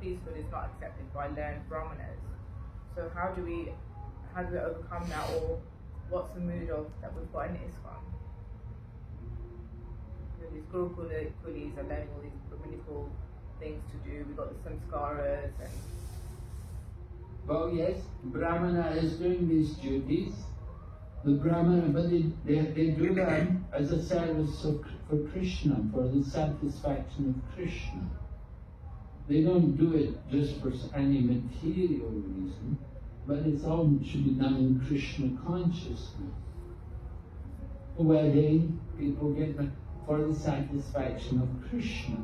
priesthood is not accepted by learned Brahmanas. So how do we overcome that, or what's the mood of that we've got in ISKCON? These Gurukula coolies are learning all these Brahminical things to do. We've got the samskaras and... Well, yes, Brahmana is doing these duties. The Brahmana, but they do them as a service for Krishna, for the satisfaction of Krishna. They don't do it just for any material reason, but it's all should be done in Krishna consciousness. A wedding, people get for the satisfaction of Krishna.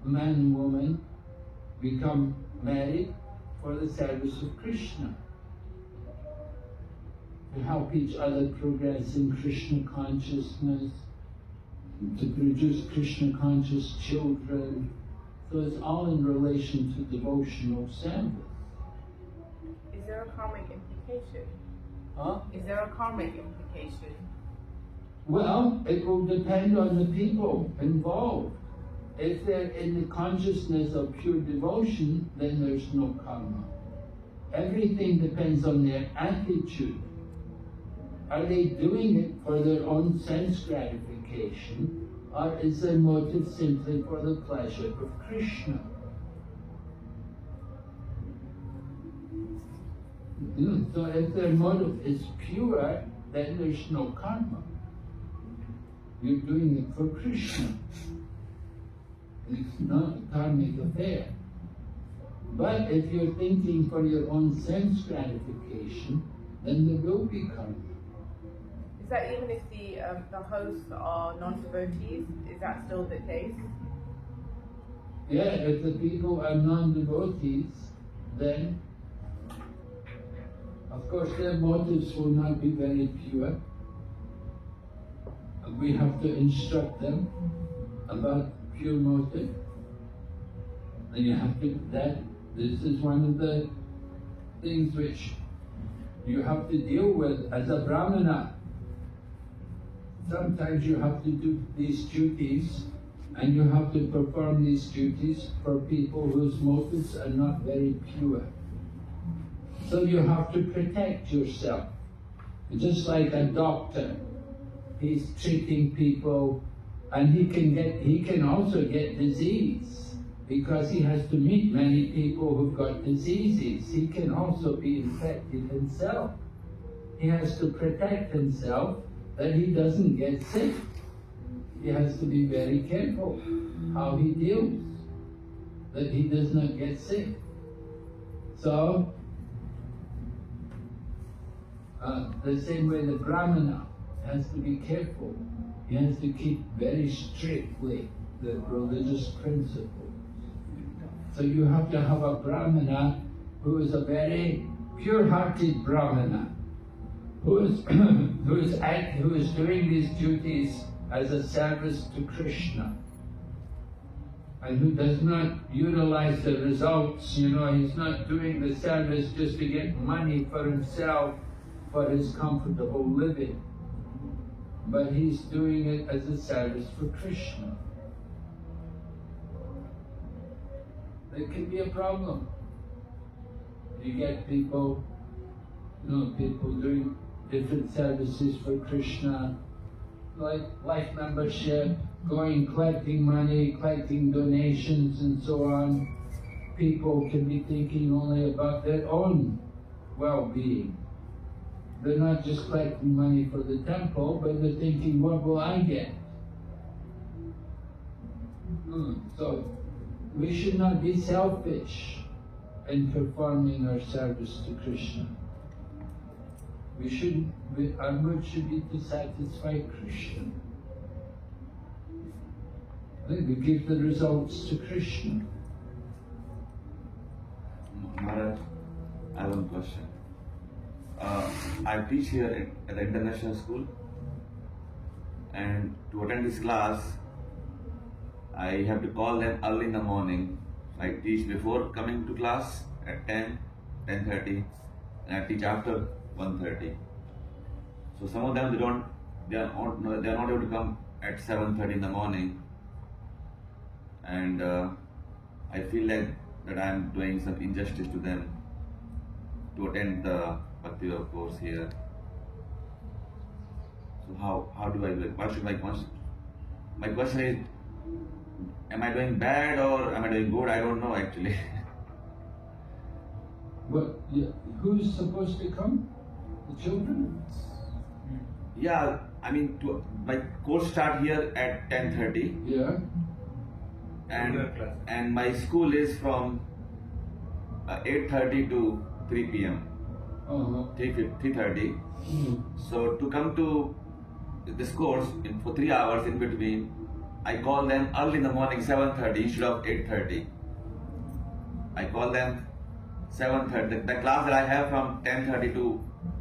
Man and woman become married for the service of Krishna. To help each other progress in Krishna consciousness, to produce Krishna conscious children. So it's all in relation to devotional service. Is there a karmic implication? Huh? Is there a karmic implication? Well, it will depend on the people involved. If they're in the consciousness of pure devotion, then there's no karma. Everything depends on their attitude. Are they doing it for their own sense gratification, or is their motive simply for the pleasure of Krishna? So if their motive is pure, then there's no karma. You're doing it for Krishna. It's not a karmic affair. But if you're thinking for your own sense gratification, then there will be karma. Is that even if the hosts are non-devotees? Is that still the case? Yeah, if the people are non-devotees, then of course their motives will not be very pure. We have to instruct them about pure motive. And you have to, this is one of the things which you have to deal with as a Brahmana. Sometimes you have to do these duties, and you have to perform these duties for people whose motives are not very pure. So you have to protect yourself. Just like a doctor, he's treating people, and he can also get disease, because he has to meet many people who've got diseases. He can also be infected himself. He has to protect himself that he doesn't get sick. He has to be very careful how he deals, that he does not get sick. So, the same way the Brahmana has to be careful. He has to keep very strictly the religious principles. So you have to have a Brahmana who is a very pure-hearted Brahmana, who is doing these duties as a service to Krishna, and who does not utilize the results. He's not doing the service just to get money for himself, for his comfortable living, but he's doing it as a service for Krishna. It can be a problem. You get people doing different services for Krishna, like life membership, collecting money, collecting donations and so on. People can be thinking only about their own well-being. They're not just collecting money for the temple, but they're thinking, what will I get? So we should not be selfish in performing our service to Krishna. Our mood should be to satisfy Krishna. We give the results to Krishna. Maharaj, I have one question. I teach here at the international school, and to attend this class, I have to call them early in the morning. I teach before coming to class at 10, 10:30, and I teach after 1:30. So some of them they are not able to come at 7:30 in the morning, and I feel like that I am doing some injustice to them to attend the Bhakti course here. So how do I do it? What should my question? My question is, am I doing bad or am I doing good? I don't know actually. But who's supposed to come? The children? Yeah, I mean, my course start here at 10:30, Yeah. and and my school is from 8:30 to 3 p.m. Uh-huh. 3:30. Mm. So to come to this course for 3 hours in between, I call them early in the morning 7:30 instead of 8:30. I call them 7:30. The class that I have from 10:30 to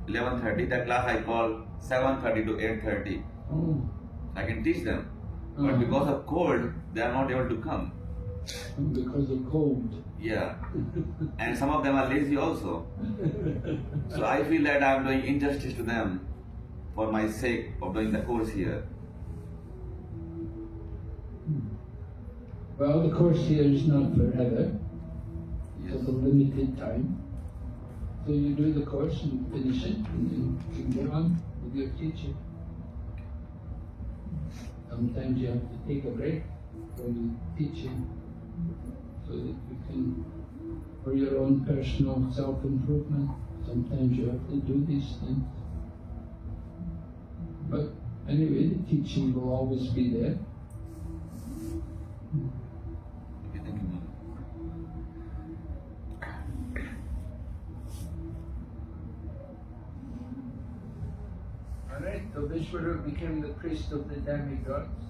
11:30, that class I call 7:30 to 8:30. Oh. I can teach them. But Uh-huh. because of cold, they are not able to come. Because of cold. Yeah. And some of them are lazy also. So I feel that I am doing injustice to them for my sake of doing the course here. Well, the course here is not forever. Yes. It's a limited time. So you do the course and finish it, and then you can get on with your teaching. Sometimes you have to take a break from teaching so that you can, for your own personal self-improvement, sometimes you have to do these things. But anyway, the teaching will always be there. Okay, thank you, Mother. Alright, so Vishwarup became the priest of the demigods.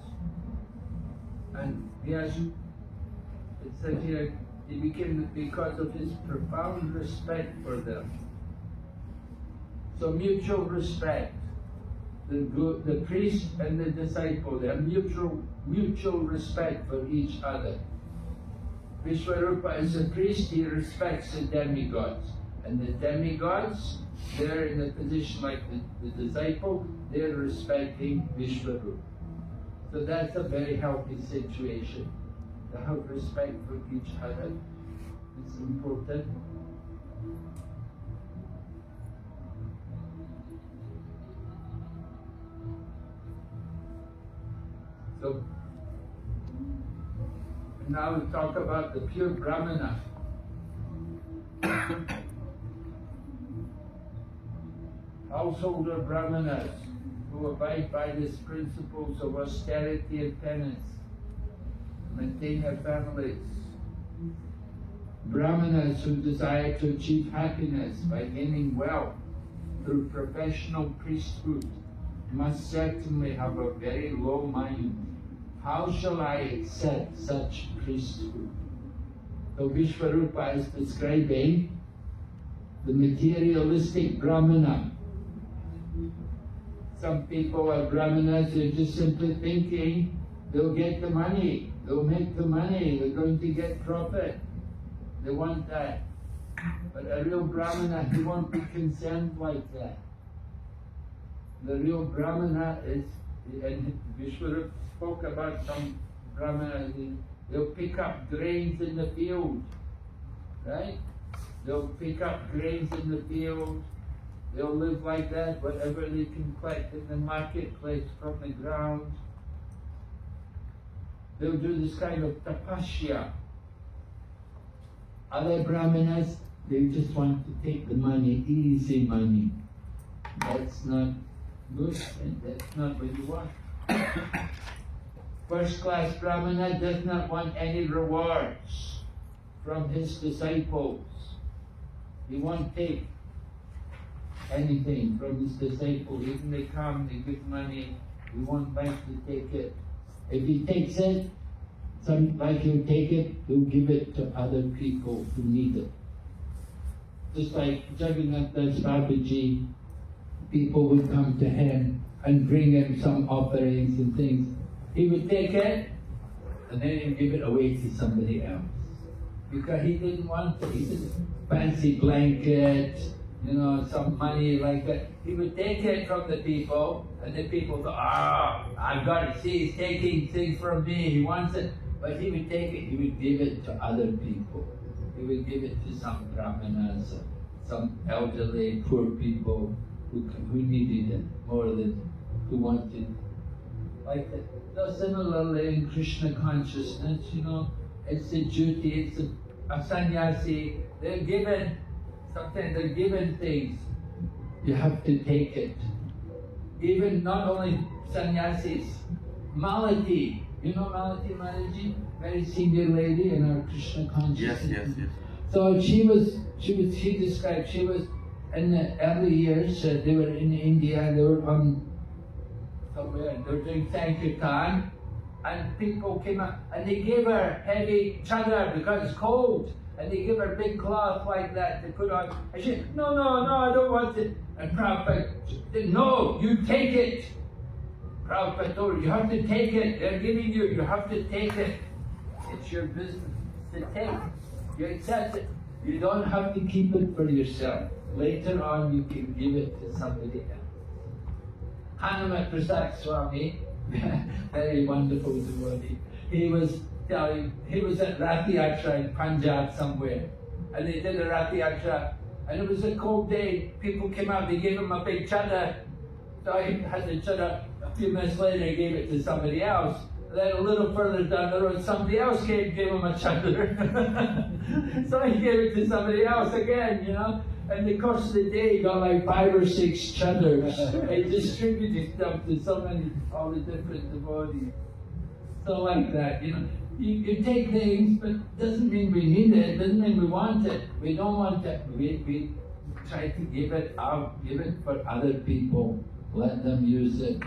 And it said here, he became because of his profound respect for them. So mutual respect. The priest and the disciple, they have mutual respect for each other. Vishwarupa as a priest, he respects the demigods. And the demigods, they're in a position like the disciple, they're respecting Vishwarupa. So that's a very healthy situation. To have respect for each other is important. So now we talk about the pure Brahmana. Householder Brahmanas who abide by these principles of austerity and penance, maintain their families. Brahmanas who desire to achieve happiness by gaining wealth through professional priesthood must certainly have a very low mind. How shall I accept such priesthood? So Vishwarupa is describing the materialistic Brahmana. Some people are Brahmanas, they're just simply thinking they'll get the money, they'll make the money, they're going to get profit. They want that. But a real Brahmana, he won't be concerned like that. The real Brahmana is, and Vishwarupa spoke about some Brahmanas, they'll pick up grains in the field, right? They'll pick up grains in the field, they'll live like that, whatever they can collect in the marketplace from the ground. They'll do this kind of tapasya. Other Brahmanas, they just want to take the money, easy money. That's not good, and that's not what you want. First class Brahmana does not want any rewards from his disciples. He won't take anything from his disciples. Even they come, they give money, he won't like to take it. If he takes it, like he'll take it, he'll give it to other people who need it. Just like Jagannath Das Babaji, people would come to him and bring him some offerings and things. He would take it and then he'd give it away to somebody else. Because he didn't want it. He didn't fancy blanket, some money like that. He would take it from the people, and the people thought, I've got it. See, he's taking things from me. He wants it. But he would take it. He would give it to other people. He would give it to some brahmanas, some elderly, poor people who needed it more than who wanted, like similarly in Krishna consciousness, it's a duty, it's a sannyasi, they're given, sometimes they're given things, you have to take it. Even not only sannyasis, Malati, you know Malati Mataji? Very senior lady in our Krishna consciousness. Yes. So she described, she was in the early years, they were in India, they were on somewhere, they were doing Sankirtan, and people came up and they gave her heavy chadar because it's cold, and they gave her a big cloth like that to put on. And she said, no, I don't want it. And Prabhupada said, no, you take it. Prabhupada told her, you have to take it. They're giving you have to take it. It's your business to take. You accept it. You don't have to keep it for yourself. Later on, you can give it to somebody else. Hanuman Prasad Swami, very wonderful devotee. He was at Rath Yatra in Punjab somewhere, and they did a Rath Yatra, and it was a cold day. People came out, they gave him a big chadar. So he had the chadar. A few minutes later, he gave it to somebody else. And then a little further down the road, somebody else gave him a chadar. So he gave it to somebody else again, And in the course of the day, he got like 5 or 6 chadars. He distributed stuff to all the different devotees. So like that, You take things, but it doesn't mean we need it, doesn't mean we want it. We don't want it. We try to give it out, give it for other people. Let them use it.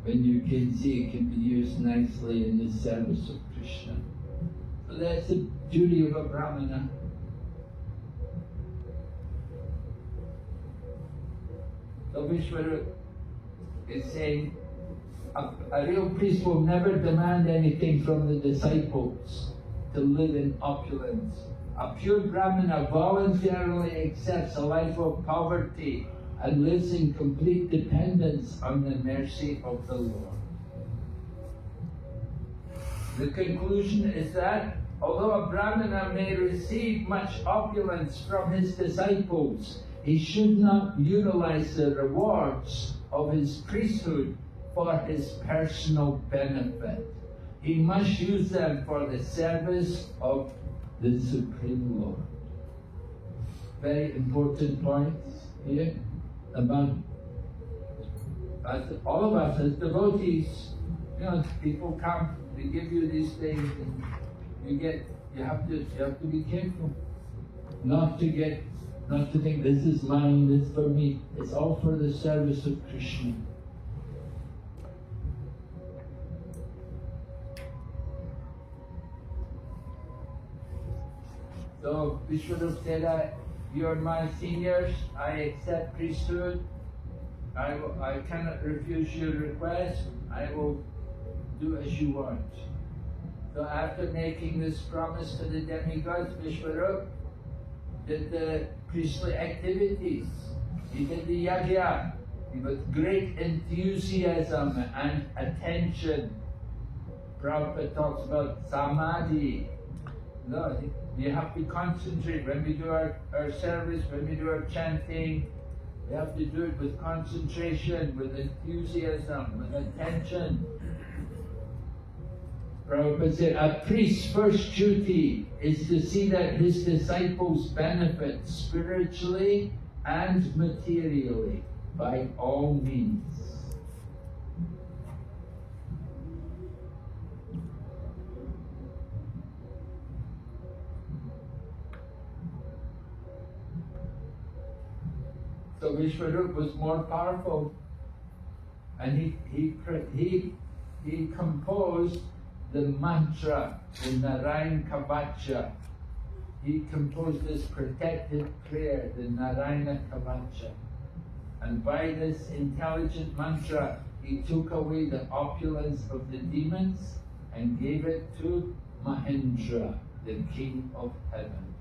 When you can see it can be used nicely in the service of Krishna. So that's the duty of a Brahmana. So Vishwarup is saying, a real priest will never demand anything from the disciples to live in opulence. A pure Brahmana voluntarily accepts a life of poverty and lives in complete dependence on the mercy of the Lord. The conclusion is that although a Brahmana may receive much opulence from his disciples, he should not utilize the rewards of his priesthood for his personal benefit. He must use them for the service of the Supreme Lord. Very important points here about all of us as devotees. People come, they give you these things, and you have to be careful not to think this is mine, this is for me. It's all for the service of Krishna. So Vishwarup said, you're my seniors, I accept priesthood, I cannot refuse your request, I will do as you want. So after making this promise to the demigods, Vishwarup did the priestly activities. He did the yajna with great enthusiasm and attention. Prabhupada talks about samadhi. No, you have to concentrate. When we do our service, when we do our chanting, we have to do it with concentration, with enthusiasm, with attention. Prabhupada said, a priest's first duty is to see that his disciples benefit spiritually and materially by all means. So Vishwarup was more powerful, and he composed the mantra, the Narayana Kavacha. He composed this protective prayer, the Narayana Kavacha. And by this intelligent mantra, he took away the opulence of the demons and gave it to Mahendra, the king of heaven.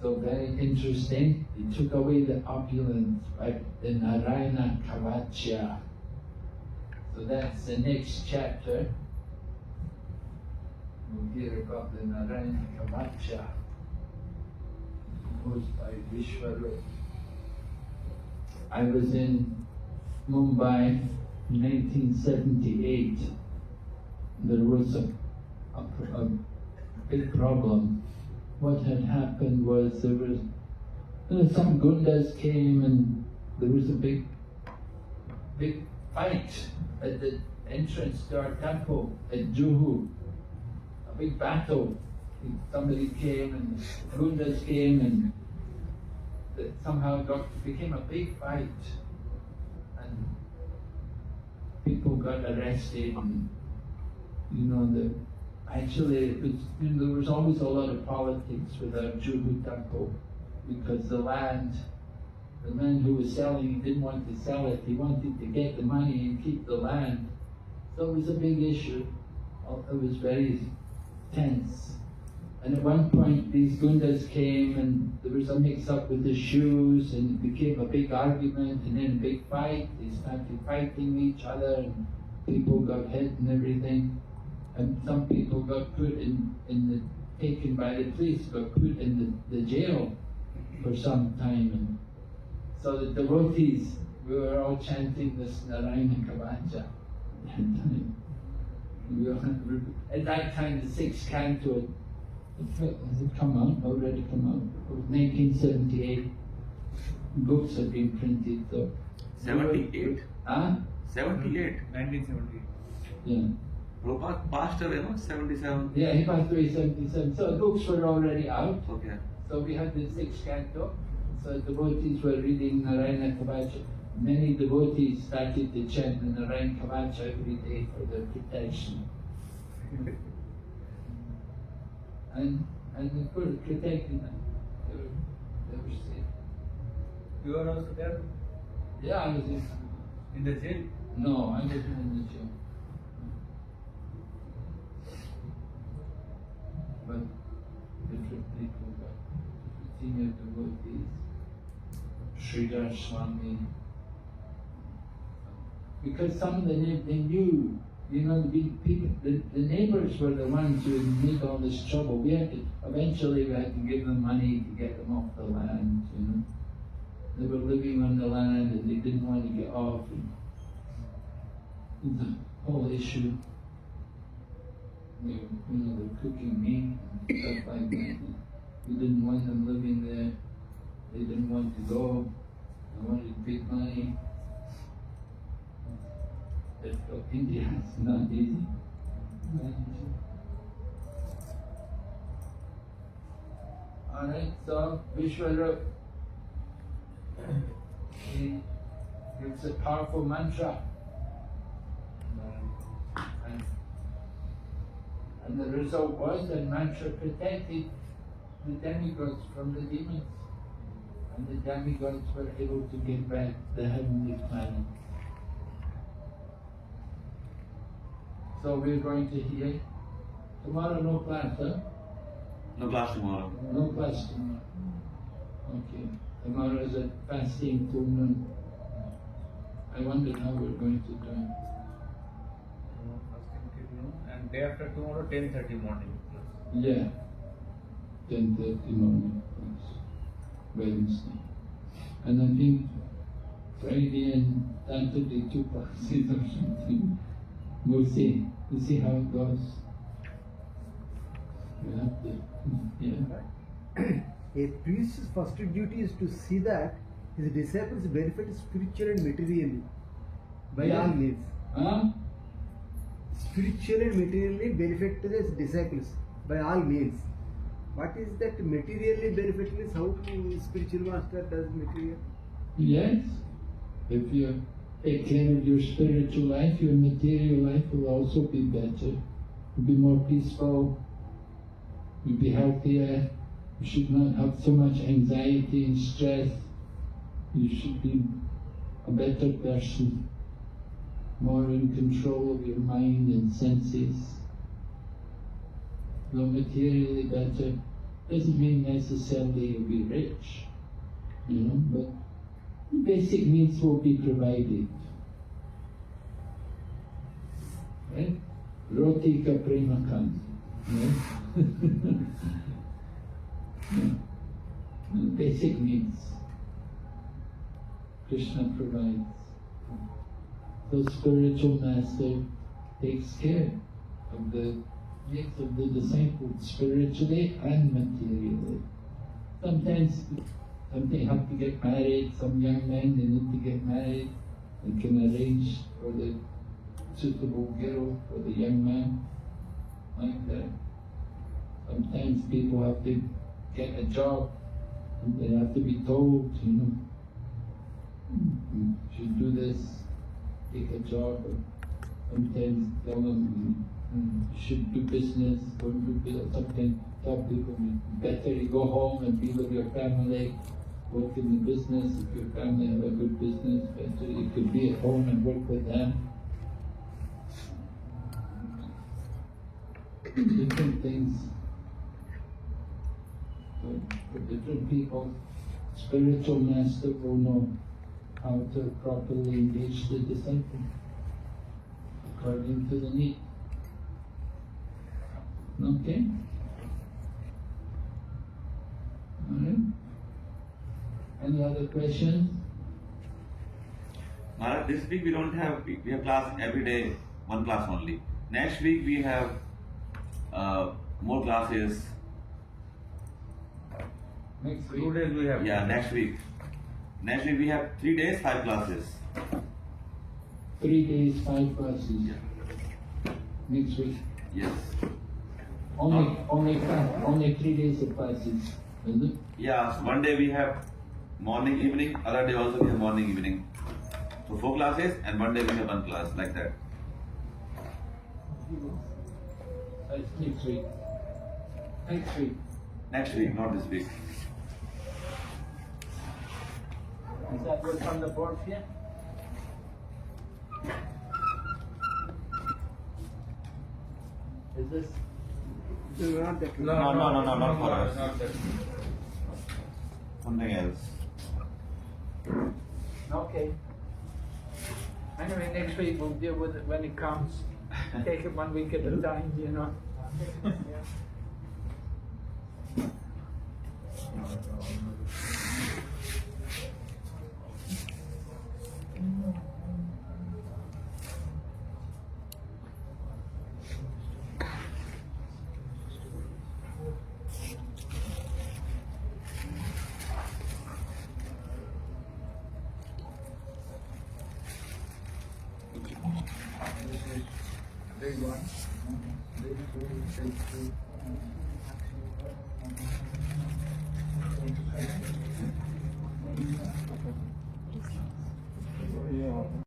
So very interesting, he took away the opulence by the Narayana Kavacha. So that's the next chapter. We'll hear about the Narayana Kavacha, composed by Vishwarup. I was in Mumbai in 1978, there was a big problem. What had happened was there was some gundas came and there was a big fight at the entrance to our temple at Juhu. A big battle. Somebody came and gundas came and it somehow became a big fight. And people got arrested and actually it was, there was always a lot of politics with our Juhu temple because the man who was selling, he didn't want to sell it, he wanted to get the money and keep the land. So it was a big issue. It was very tense. And at one point these gundas came and there was a mix-up with the shoes and it became a big argument and then a big fight. They started fighting each other and people got hit and everything. And some people got put taken by the police, got put in the jail for some time. And so the devotees, we were all chanting this Narayana Kavacha at that time. At that time the sixth canto, has it come out? Already come out? It was 1978. Books have been printed. So 78? Huh? 78? 1978. Yeah. Prabhupada passed away, no? 77? Yeah, he passed away 77. So the books were already out. Okay. So we had the sixth canto. So devotees were reading Narayana Kavacha. Many devotees started to chant the Narayana Kavacha every day for their protection. And of course protecting them. They were safe. You were also there Yeah, I was in the jail? No, I wasn't in the jail. But different people, but senior devotees, Sridhar Swami. Because some of the they knew, the neighbors were the ones who made all this trouble. Eventually we had to give them money to get them off the land, They were living on the land and they didn't want to get off. And the whole issue. They're cooking meat and stuff like that. We didn't want them living there. They didn't want to go. They wanted big money. India is not easy. Alright, so Vishwarup, he gives a powerful mantra. And the result was that mantra protected the demigods from the demons. And the demigods were able to get back the heavenly planet. So we're going to hear tomorrow. No class, huh? No class tomorrow. No class tomorrow. Okay. Tomorrow is a fasting till noon. I wondered how we're going to do it. Fasting till noon, and day after tomorrow 10:30 morning. Yeah. 10:30 morning class. Wednesday. And I think Friday and Saturday 2 classes or something. We'll see. We'll see how it goes. We'll have to, yeah. A priest's first duty is to see that his disciples benefit spiritually and materially by all means. Huh? Spiritually and materially benefit to his disciples by all means. What is that materially benefit means? How spiritual master does material? Yes. If you take care of your spiritual life, your material life will also be better. You'll be more peaceful. You'll be healthier. You should not have so much anxiety and stress. You should be a better person, more in control of your mind and senses. Though materially better doesn't mean necessarily you'll be rich, but basic needs will be provided. Right? Roti ka prema kan. Basic needs Krishna provides. The spiritual master takes care of the needs of the disciples, spiritually and materially. Sometimes they have to get married, some young men, they need to get married. They can arrange for the suitable girl for the young man, like that. Sometimes people have to get a job, and they have to be told, you should do this, take a job, or sometimes tell them you should do business, or do business. Sometimes tell people better you go home and be with your family, work in the business. If your family have a good business, better you could be at home and work with them. Different things for different people. Spiritual master will know how to properly engage the disciple according to the need. Okay? Alright? Any other questions? Maharaj, this week we don't have, we have class every day, one class only. Next week we have more classes. Next week? 2 days we have. Yeah, next week. Next week we have 3 days, 5 classes. 3 days, 5 classes. Yeah. Next week. Yes. Only 3 days of classes, is it? Yeah, so one day we have morning, evening, other day also we have morning, evening. So 4 classes and one day we have 1 class, like that. Next week. Next week. Next week, not this week. Is that what's on the board here? Is this? No, not that one. No, not for us. Not that. Something else. Okay. Anyway, next week we'll deal with it when it comes. Take it 1 week at a time, you know. Big one. Big two, big two.